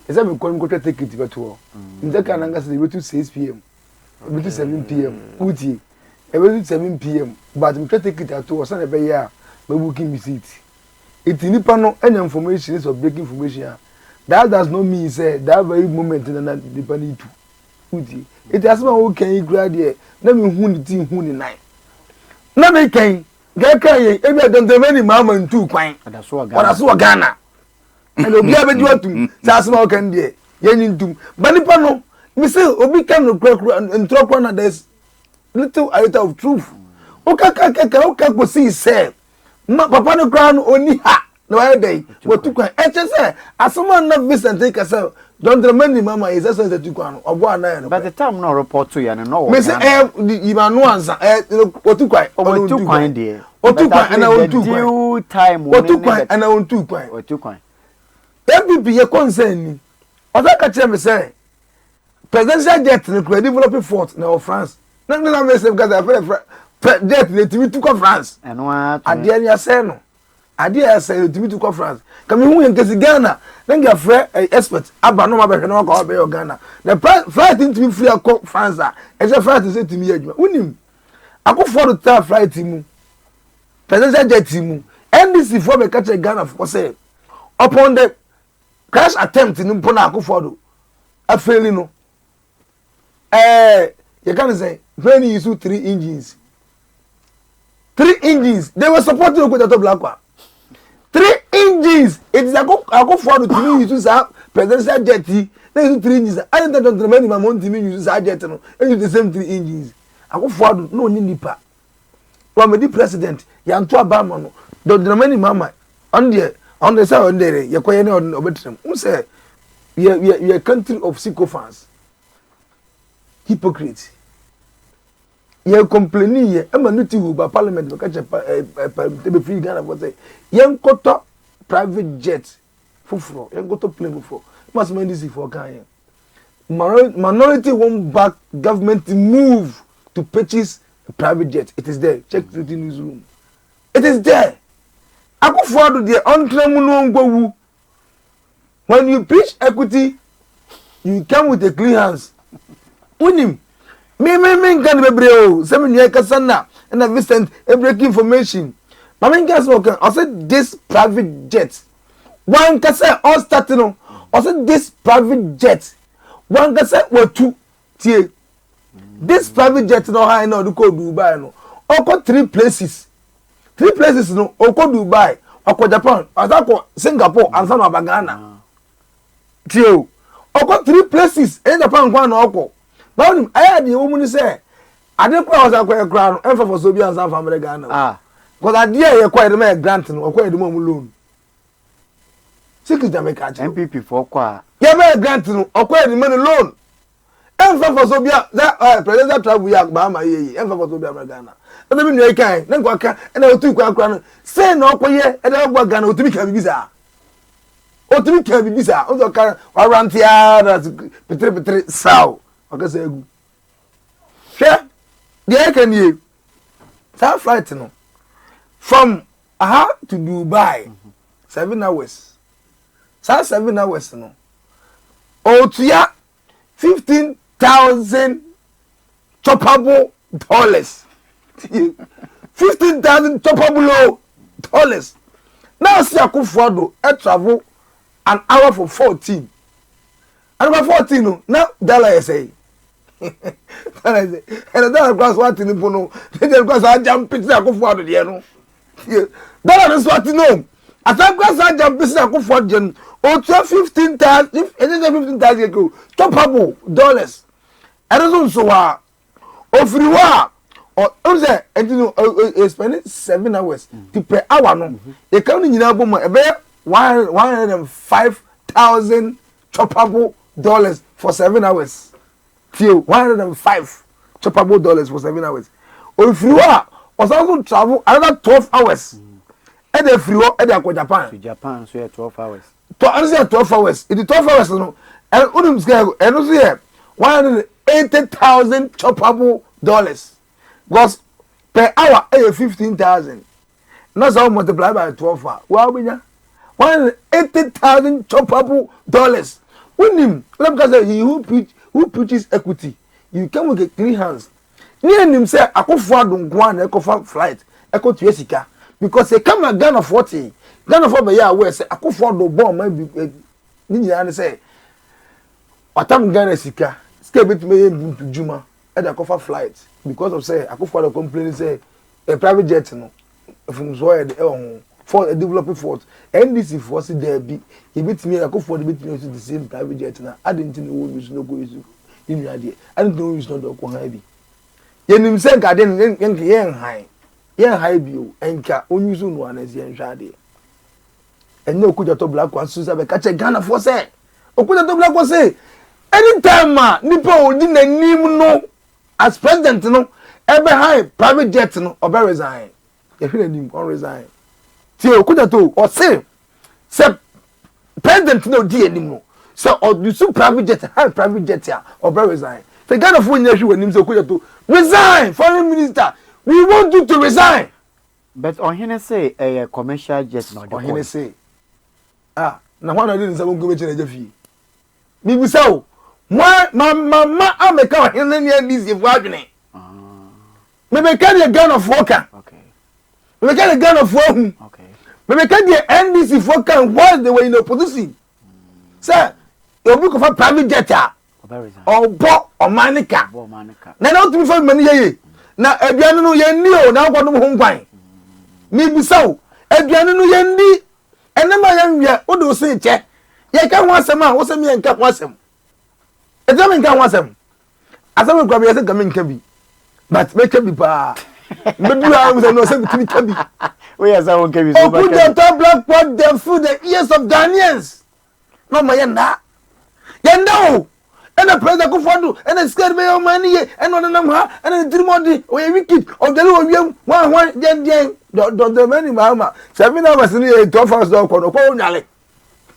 e se me ko go take it beto me se ka nanga se be to 6 pm be to 7 pm uti e be to 7 pm but me take it at o say be ya me booking me seat it nipa no any information is of breaking information that does not mean say that very moment na nipa need to uti it has man who can grade there na me hu ni ti hu ni nine na me kan Gakaye, ebi don't have any mama in 2 kwan. That's what Ghana. And obi abedi watum, sa asma kan de. Yen ntum. Banipa no, me say obi kan no krakra and trokwa na there's little iota of truth. Oka go see say. Papa no kra no oni ha. No why dey. What 2 kwan. E che say asma na Vincent take say don't remember mama is that say 2 kwan. Obo na no. But the time no report to you no. Me say you no answer what 2 kwan. What 2 kwan there. Otu kwan and I want 2 kwan. Time Otu kwan and I want 2 kwan. Otu kwan. MPP ye concern ni. Oda ka tell me say presidential jet no could develop fort na France. Na me say because I jet na timi to France. And what? Ade ni say no. Ade ya say timi to France. Ka me hu yen kesi Ghana. Na nga frɛ expert aba no ma be hwe na ko be Ghana. The flight timi free akɔ France a. E say flight say timi adwuma. Unim. Akɔ for the flight mu. Presidential jet mu NDC for be catch Ghana for say upon the crash attempt in Mpona Akufo-Addo afeli no you can say when you use 3 engines they were supporting Okweto Blackwa 3 engines it is Akufo-Addo to use presidential jet they use 3 engines I don't remember my own team use that jet no use the same 3 engines Akufo-Addo no ni nipa from the president yanto abama no do dramani mama on the say on there ye koye ne obetrem who say we are country of sycophants hypocrites ye complaining ye emanuti hu ba parliament be catch be free Ghana for say yen koto private jet fufuro yen koto plane fufuro must man this for kan minority won't back government to move to purchase a private jet. It is there. Check the newsroom. It is there. Akufo-Addo the entrepreneur. When you preach equity, you come with a clean hands. Unim. Me can be brave. Seven years kasana and a Vincent a break information. Mama guys okay. I said this private jet. One can say all starting on. I said this private jet. One can say what 2 tie. This private jet no high no do Dubai no. Oko 3 places. 3 places no oko Dubai, oko Japan, oko Singapore and some of Ghana. Tio. Oko 3 places in Japan kwa no oko. But I had the woman say I dey kwa was akwa crown and for so be and some family Ghana. Ah. Because I dey here kwa the grant no kwa the mom loan. Siki Jamaica MPP for kwa. Yeah me grant no kwa the money loan. And for so be that presidential travel ya Bahama ye and for so be Ghana. And me no kan na kwa ka na otu kwa no say na okoye e da gba Ghana otumi ka bibisa. Otumi ka bibisa. O ka warantia that petre saw. Okay say egu. Hwe dey kan ye. That flight no from aha to Dubai 7 hours. Sa 7 hours no. Otuya 15,000 choppable dollars. 15,000 choppable dollars. Now see Akufo-Addo travel an hour for 14. And about 14 no, now dollar say. And the dollar cross what in the bono. The cross I jump pizza Akufo-Addo there no. Dollar is what you know. As I cross I jump pizza Akufo-Addo or 15,000 if it is 15,000 go choppable dollars. And also ofriwa or say and you know spending 7 hours to per hour no. You can nyina bom e be 105,000 choppable dollars for 7 hours. Till 105 choppable dollars for 7 hours. Ofriwa also travel another 12 hours. And the free e dey go Japan. To Japan so 12 hours. To answer 12 hours. In the 12 hours no. And unum scale and also here 180,000 choppable dollars. Because per hour 15,000. Not so multiply by 12 hours. Wow, 180,000 choppable dollars. When him, let me say he who preaches equity, you come with 3 hands. Near him say Akufo-Addo go and Ecofa flight, Eco to Jessica, because they come a gun of 40. Gun of 40 year where say Akufo-Addo bomb maybe Nini say Otam Ghana Sika, scale bit me to Juma at the Ecofa flight because of say Akufo-Addo complaining say a private jet no from Zoya for a developing force. NDC force there be he beat me Akufo-Addo beat me to the same private jet now. I didn't know use no go use in your idea. I don't know use no do heavy. Yenim say garden yen high bio enka onyusu no anase yen hwade. Enye okuja to black one so be catch Ghana for say. Okuja to black one say anytime ma nipa odi nanim no as president no ebe high private jet no obe resign. Ye hwe nanim on resign. Ti okuja to o say president no di anim no. So or you private jet high private jet ya obe resign. The Ghana for you hwe nanim say okuja to resign, foreign minister. We want you to resign. But on him say a commercial jet no. On him say na one of them say won go me chene jefi. Mi bi say o, mama ameka on him na this if adwene. Me be ka the Ghana for ka. Okay. Me be ka the Ghana for hu. Okay. Me be ka the NDC for ka while they were in opposition. Sir, you book of a private jet or bo or manika. Na na to be for money ye. Na aduane no ye ni o na kwadom ho nkwan. Mi bisaw aduane no ye ndi enema ye nwie o do se che. Ye ka ho asem a wo se mi enka ho asem. E je mi enka ho asem. Asem kwa bi ye se ga mi enka bi. But me ka bi pa. Me du a wo no se mi ka bi. We as I won't give you so much. Put the top black pot them through the ears of Ghanaians. No ma ye na. Ye no. And the president Akufo-Addo and the scared me money and on the number and the dream or a wicked or the little one yen the many Mahama 7 hours in a 12 hours dog on Oponale.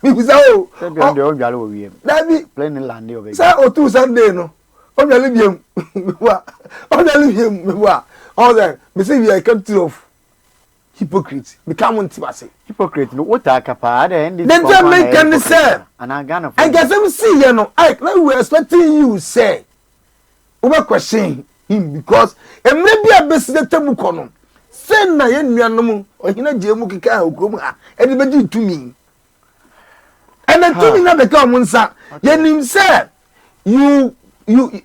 So that be plain land over. Say or 2 Sunday no. On the Libyan on the Libyan all that Missy I cut off hypocrite become one tibase hypocrite no what akapa then just make any say and I gonna I guess I'm see you know I we were expecting you say over question him because e maybe a business table kono say na ye nuanom ohina jemu kika ogrom ha e de beji tumi and then tumi na become nsa ye nim say you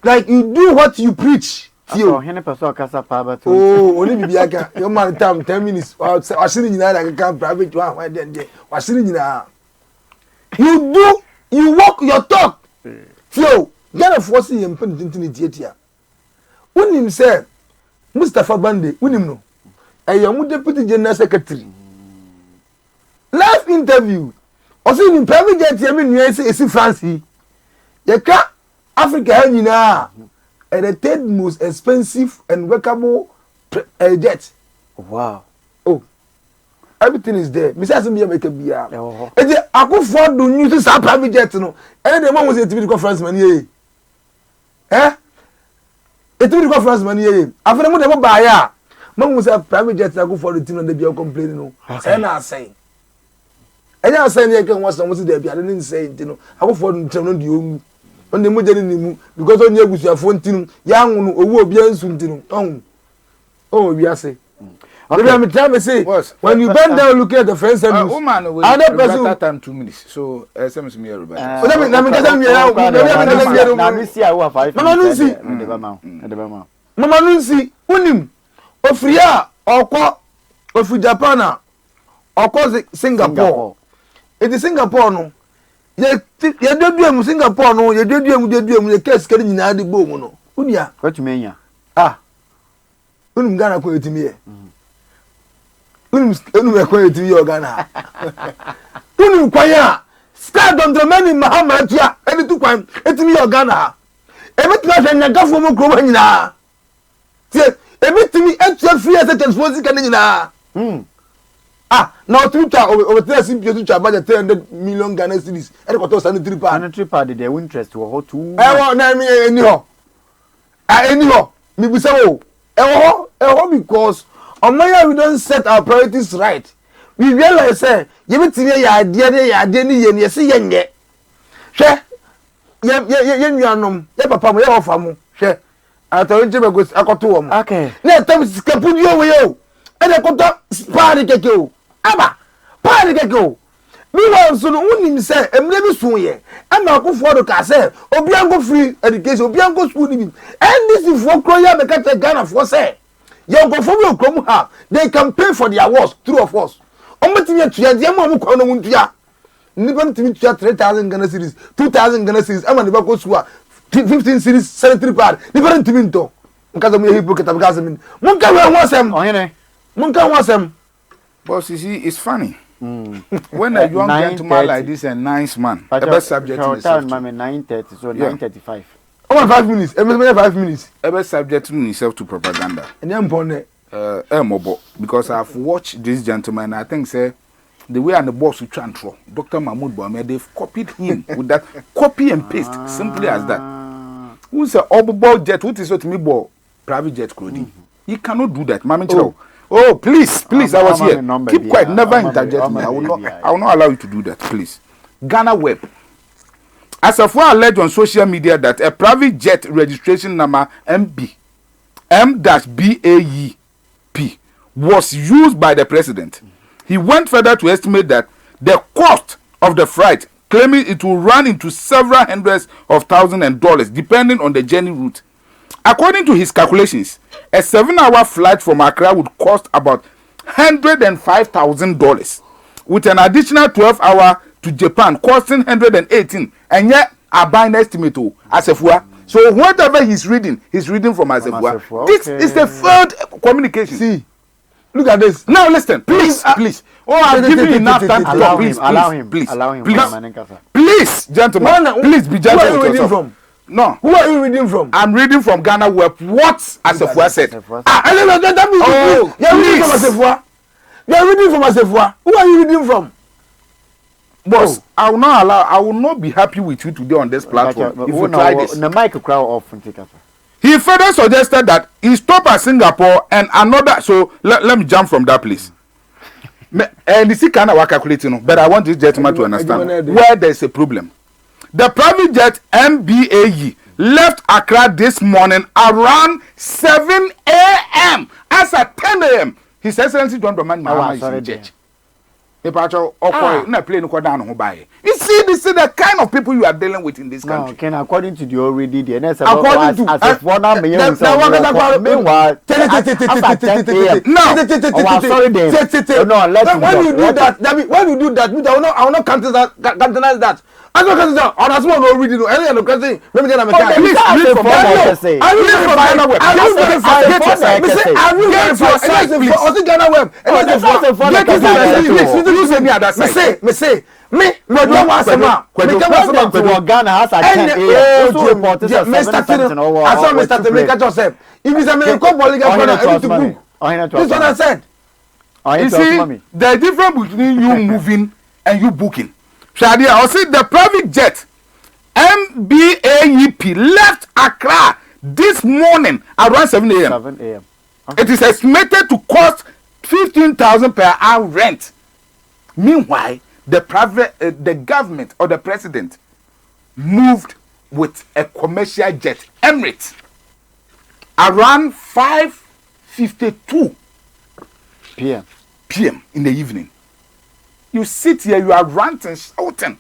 like you do what you preach. Oh, hene person kasa pa ba to. Oh, only bibiaka. Your man time 10 minutes. Wasiri nyina na can private one why then there. Wasiri nyina. You walk your talk. Fio, get a force him pen tintin when him say Mustafa Bande, when him no. A young deputy general secretary. Last interview. Also in private jet you say Francie. Yeka Africa nyina. And the third most expensive and workable jet. Wow. Oh, everything is there. Mr. Asimia make a beer. And the Akufo-Addo use a private jet. No, and the one was a TV conference money. Eh? A TV conference money. After the money buy ya. Man was a private jet I go for the thing and they be complaining no. And I say. And I say you can watch some was there be I didn't say you know. I go for the turn on the own on the modern because on your with your phone tin young owo bia nsuntino. Oh we are say. Okay. I'm trying to say when you bend down looking at the friends and other person time 2 minutes. So SMS me everybody. Mama Nunsi unim ofria okọ ofi Japan okọ Singapore. It is Singapore no. Ye deduam Singapore no, ye deduam ye case kere nyina de bo mu no. Unia. Wetumenya. Unim Ghana ko etimi ye. Unim ko etimi ye Ghana. Unim kwanya. Star Dr.Likie Mahama atia eni tu kwan etimi ye Ghana. Ebetuma hwe nyagafo mu kro ba nyina. Tie ebetumi atia free as transport kan nyina. Now Twitter over there simply to budget 300 million Ghana cedis. E ko to sanitary pad the interest wo ho too. Na me eni ho. Eni ho. Me bisa wo. Because Omaya we don't set our priorities right. We realize say ye betimi ya ade ni ye se yenye. Hwe ye nuanom ye papa mo ye ofa mo hwe atonje be go akoto wo mo. Okay. Na tam skapudi o we yo. E de koto spari keke o. Aba spari keke o. Mi wa so no unim say emre bi so ye. Ama akofo do ka say obi ango free education obi ango school ni bi. And this for kroya be ka Ghana for say young for me okrom ha they can pay for their awards through of us. Ometimi atua de ma mo kwa no muntua. Nipa ntimi tua 3,000 Ghana cedis 2,000 Ghana cedis ama ne ba ko suwa 15 cedis sanitary pad nipa ntimi nto nkaza mo hypocrite because me munka we ho asem Ohene munka ho asem. Boss, you see, it's funny. When a young gentleman like this, a nice man, the best subject in the time, 9:30, so 9:35. Oh, 5 minutes. 5 minutes. The best subject himself to propaganda. And I'm born because I've watched this gentleman. I think, say, the way and the boss with Chantro, Dr. Mahmoud Boame, they've copied him with that copy and paste, simply as that. Who's a Obo jet? What is what me bo private jet clothing? He cannot do that, Mammy. Oh, please, I was here. Keep quiet, never interject me. I will not allow you to do that, please. Ghana Web. As of one alleged on social media that a private jet registration number M-BAEP was used by the president. He went further to estimate that the cost of the flight, claiming it will run into several hundreds of thousands of dollars depending on the journey route. According to his calculations, a 7-hour flight from Accra would cost about $105,000, with an additional 12-hour to Japan costing 118, and yet a buying estimate Asefua. So whatever he's reading from Asefua. Okay. This is the third communication. See, look at this. Now listen, please. Oh, I'm giving you enough time to talk. Allow him. Please, gentlemen. Please be gentle. Who are you reading from? No. Who are you reading from? I'm reading from Ghana Web. What Asefua said. That means you're reading from Asefua. You're reading from Asefua. Who are you reading from? Boss, I will not be happy with you today on this platform if you try this. The mic crowd off. He further suggested that he stopped at Singapore and another. So let me jump from that place. And you see, kind of calculating, but I want this gentleman to understand where there is a problem. The private jet MBAE left Accra this morning around 7 a.m. As at 10 a.m. His Excellency Dr.Likie Mahama is in church. You see, this is the kind of people you are dealing with in this country. Okay, according to the already the next according to when you do that, I will not countenance that. I don't know that. On a small no reading. Any other question? Let me tell you. Please read from Ghana Web. Ghana Web. Me don't want some. Ghana has a 10 a.m. I saw Mr. Temeka Joseph. If it's a medical polygraph, I need to book. This is what I said. You see, the difference between you moving and you booking. Shadia, I see the private jet MBAEP left Accra this morning around 7 a.m. Okay. It is estimated to cost 15,000 per hour rent. Meanwhile, the government or the president moved with a commercial jet, Emirates, around 5:52 p.m. in the evening. You sit here, you are ranting, shouting.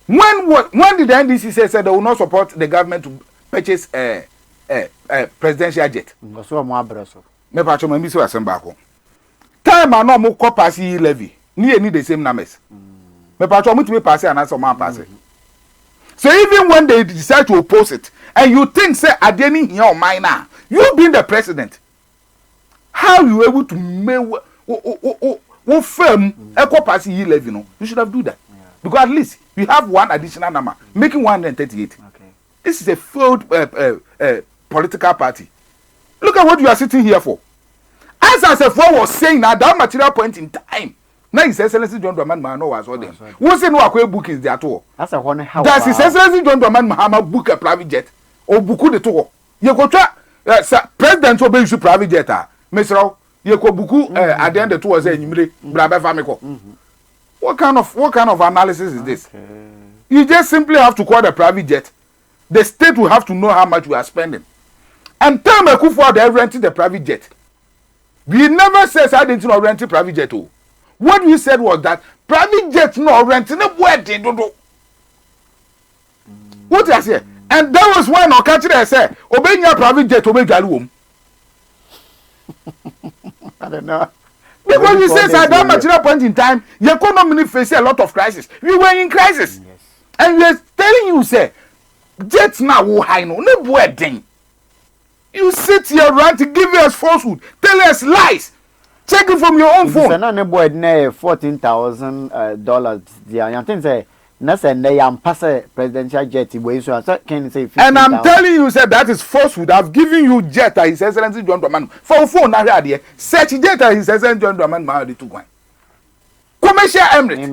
When did the NDC say they will not support the government to purchase a presidential jet? Me pacho me so asembako. Time I no mo ko pass levy. Ni the same numbers. Me pacho mo to pass and answer man pass. So even when they decide to oppose it and you think say adeni here on mine now, you being the president, how you able to make firm equal pass levy no? You should have do that. Yeah. Because at least we have one additional number, making 138. Okay. This is a failed political party. Look at what you are sitting here for. As Asefo was saying at that material point in time, now His Excellency John Dramani Mahama was ordered. Who say no akwe book is there at all? That's a one how. Does His Excellency John Dramani Mahama book a private jet or book the tour? You go try President obey issue private jet. Mr. You go book at the end the tour say nimre brabe famiko. What kind of analysis is this? Okay. You just simply have to call the private jet. The state will have to know how much we are spending. And tell me who for they renting the private jet. We never said I didn't know renting private jet. Oh. What we said was that private jet no renting a wedding. What I say? And that was why no catch I said, obey your private jet, obey Galuum. I don't know. Because you say at that material point in time, the economy faced a lot of crisis. We were in crisis. Yes. And we are telling you, say, jets now will high no wedding. You sit here right to give us falsehood, tell us lies. Check it from your own phone. It's not boy $14,000. I think say they pass a presidential jet way so can say. And I'm telling you, sir, that is falsehood. I've given you jet His Excellency John Dramani for phone now here. Search jet His Excellency John Dramani Mahama to go. Commercial Emirates.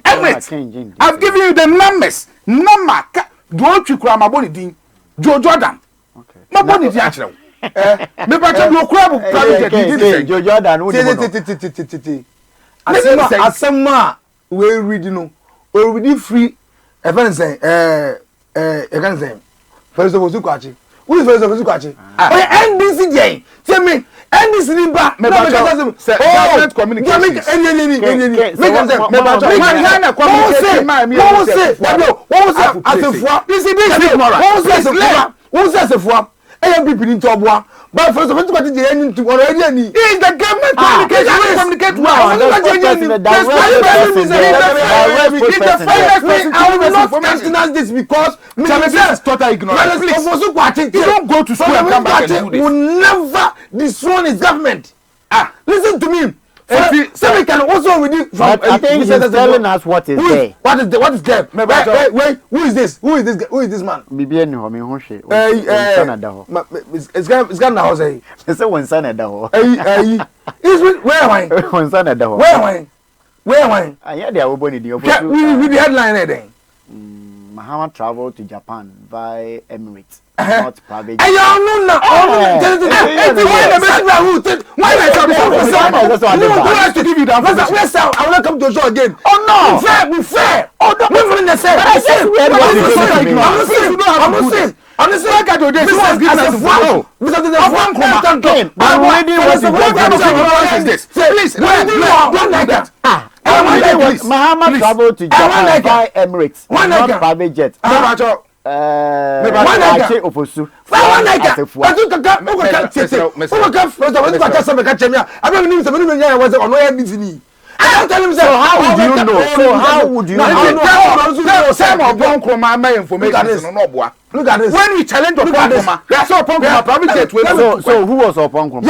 Emirates. I've given you the numbers. Number. Don't you cry my body ding. Joe Jordan. Okay. My body is actually. Me pacha do crab private jet. Joe Jordan. Asema we read no. We read free. I can say first of all Zukwachi. Who is first of all Zukwachi? NDC J. Tell me NDC Nimba. Me pacha government communication. AMPP in Tobwa, but first of all, what is the end to already? Is the government communicate well? The finest way I will not countenance this because Mr. is total ignorance. You don't go to school and come back and do this. Will never dethrone his government. Listen to me. So we can also with it from I think he's telling us what is there. What is there? Wait, who is this? Who is this man? Bibiani ho me ho hwe. It's got na house eh. Say one son at the ho. Is where wine? One son at the ho. Where wine? Aya dey oboni di with the headline there. Mahama traveled to Japan by Emirates. Not private. I don't know. Why I to give you that. I will not come to the show again. Oh no! Be fair. Oh no! I'm not saying. I'm not saying. Mahama traveled to Japan by Emirates. Not private jet. I don't tell him, so how would you know? So how would you know? Look at this. When we challenge Oponkroma, that's Oponkroma private jet. So who was Oponkroma?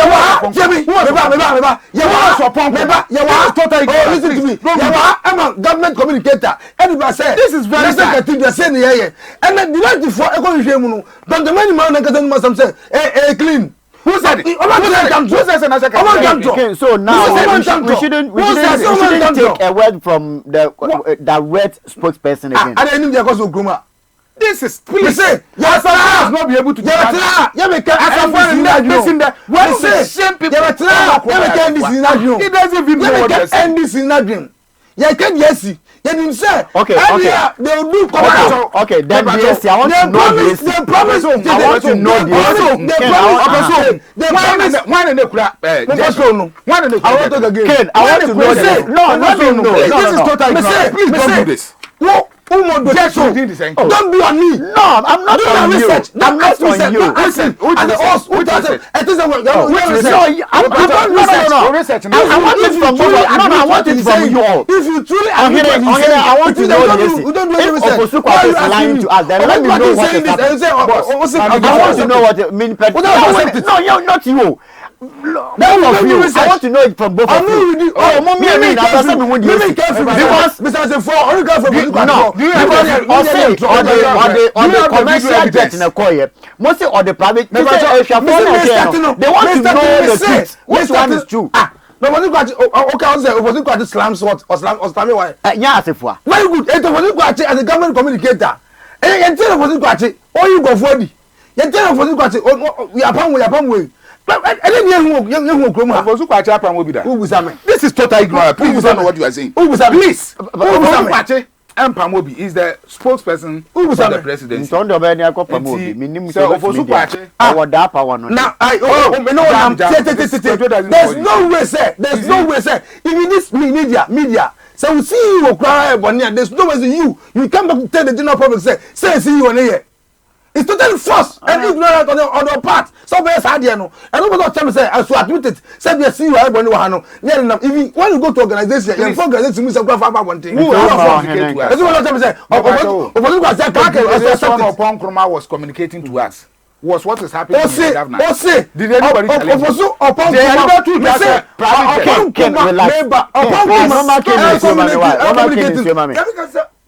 Listen to me. I'm a government communicator. Everybody say this is very bad. And then the night before, I go to Shemunu. Don't the many man can say, hey, clean. Who said it? Okay, so now we shouldn't take a word from the direct spokesperson again. I didn't know because of Gruma. This is please. Say, yes, I will not be able to. Yeah, we can. Listen, that when say, shame people, yeah, we can this in that dream. He doesn't even know what they're saying. This in that dream. Yeah, can yes. Yeah, you say. Okay. They will do. Okay. Then yes, I want to know this. They promise. I want to know this. They promise. One in the crap. One in the I want to again. Ken, I want to know this. No. This is total. Please don't do this. Don't be on me. No, I'm not on you. I'm not on you. Listen, and us, I want it from both. I want it from you all. If you truly I want to know this. If Oposukwa is lying to us, then let me know what is happening. I want to know what it means. No, not you. None of you. I want to know it from both of you. Oh, mommy, I mean, I said we won't use it because Mr. For only go for no, because on the commercial jet in a coyer, mostly on the private. They want to know the truth. Which one is true? No, when you got okay, I was going to slam sword or slam or slam why? Yeah, very good. It was as a government communicator. And tell was it got it. Or you go for it. You tell was it got it. We are palm way. This is total ignorance. Please don't know what you are saying. Please. Mpamobi is the spokesperson for the president. There's no way, sir. Even this media. So we see you cry, but there's no way you come back to tell the general public, say see you on here. It's totally false and ignorant on your part. Somewhere sad, you know. And nobody tell me say I should admit it. Say we see you everybody wano. Even when you go to organization, you organization me say go for one thing. Who that's what tell me say. Upon Kroma was communicating to us. Was what is happening in the government. Did anybody tell you?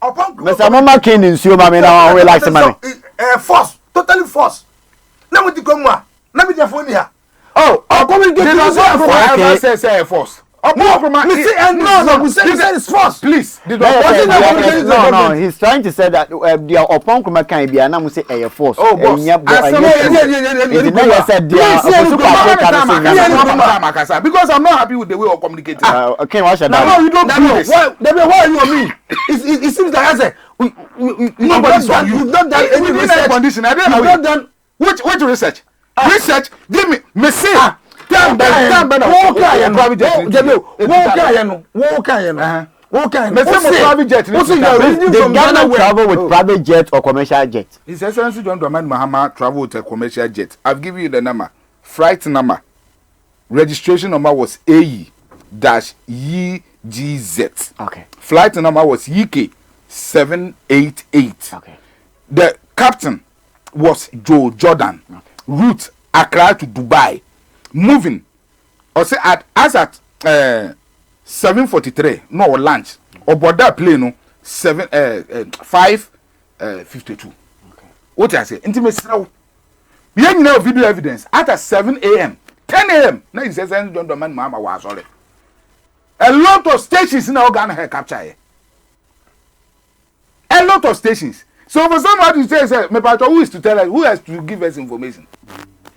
Mr. Mama King in Sioma now relax money. Force, totally force. Now we come one. Let me phone here. Oh, communicate say force. No, we say it's force. Please. No, he's trying to say that the upon Kuma can be an say a force. Oh, boss. Because I'm not happy with the way of communicating. Okay, why should no, you don't do this. Why you on me? It seems like I say nobody's on you. You've not done any research. Condition. I don't know. You've not done which research? Research. Give me. The Ghana travel with private jet or commercial jet? His Excellency John Dramani Mahama travel with a commercial jet. I've given you the number. Flight number. Registration number was AE-EGZ. Okay. Flight number was UK788. Okay. The captain was Joe Jordan. Okay. Route Accra to Dubai. Moving. Or say at 7:43. No lunch. Or board that plane 5:52. Okay. What I say? Intimacy now. We have no video evidence. At 7 a.m. 10 a.m. Now he says John Dramani Mahama was sorry. A lot of stations in our Ghana have captured. A lot of stations. So for somebody to say, who is to tell us, who has to give us information?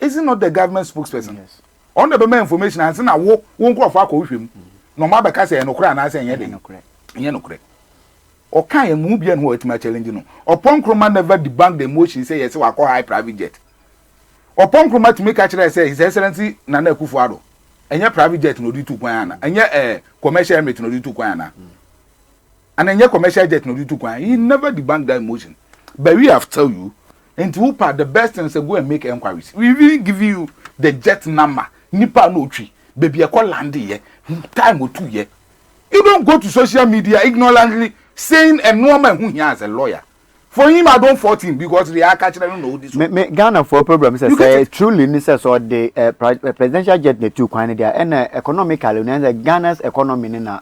Is it not the government spokesperson? Yes. On the information, and say, I won't go for him. No matter because I no cry, and I say, no cry. Or can you move and what my challenge? Upon Kroma never debunked the motion, say, yes, I call high private jet. Upon Kroma to make actually say, His Excellency Nana Kufuado, and your private jet no do 2 and your commercial emirates no do 2 and then your commercial jet no do 2 He never debunked that motion. But we have tell you, and to part the best thing is go and make inquiries. We will give you the jet number. Nipa no tree. Baby, I call land here. Time or 2 years. You don't go to social media ignorantly saying a woman who has a lawyer. For him, I don't fault him because they are catching. I don't know this. Ghana for problem says truly necessary the presidential jet the 2 there and economically Ghana's economy na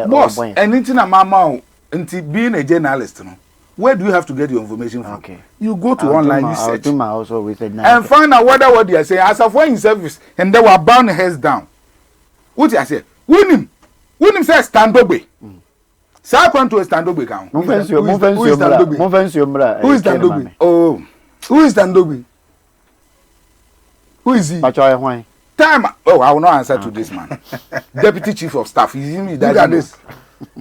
boss and into mama into being a journalist, no. Where do you have to get your information from? Okay. You go to online research and find out whether what they are saying as a foreign service and they were bound heads down. What I say? Win him says stand away. Sa kwanto Standobi kan. Mo fancy ombra. Who is Standobi? Oh. Who is Standobi? Who is he? Pacho why? Time. Oh, I will not answer to this man. Deputy Chief of Staff. Look at this.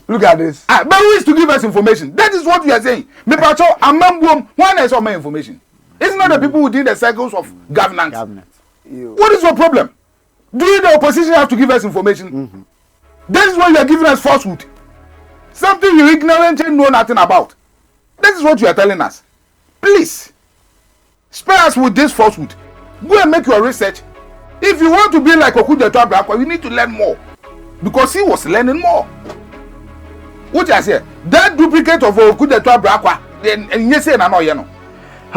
Look at this. But who is to give us information? That is what we are saying. Me Pacho, Amambum, when I saw my information. It's not the people within the circles of governance. What is your problem? Do you, the opposition, have to give us information? That is why you are giving us falsehood. Something you ignorantly know nothing about. That is what you are telling us. Please, spare us with this falsehood. Go and make your research. If you want to be like Okujeto Abrakwa, you need to learn more. Because he was learning more. What I say? That duplicate of Okujeto Abrakwa, then you say no.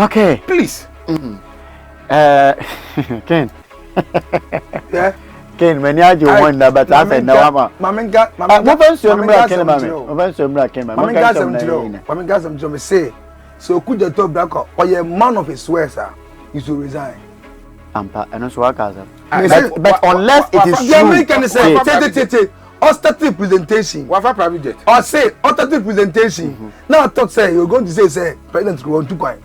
Okay. Please. Ken. Yeah. Ken, when you wonder, but I said no, Mama. Mama, say, so could the top black or a man of his swears, sir, you should resign. And also, but unless it is the American say, ostentative presentation. What for private jet? Or say ostentative presentation. Now I thought say you're going to say President want to coin.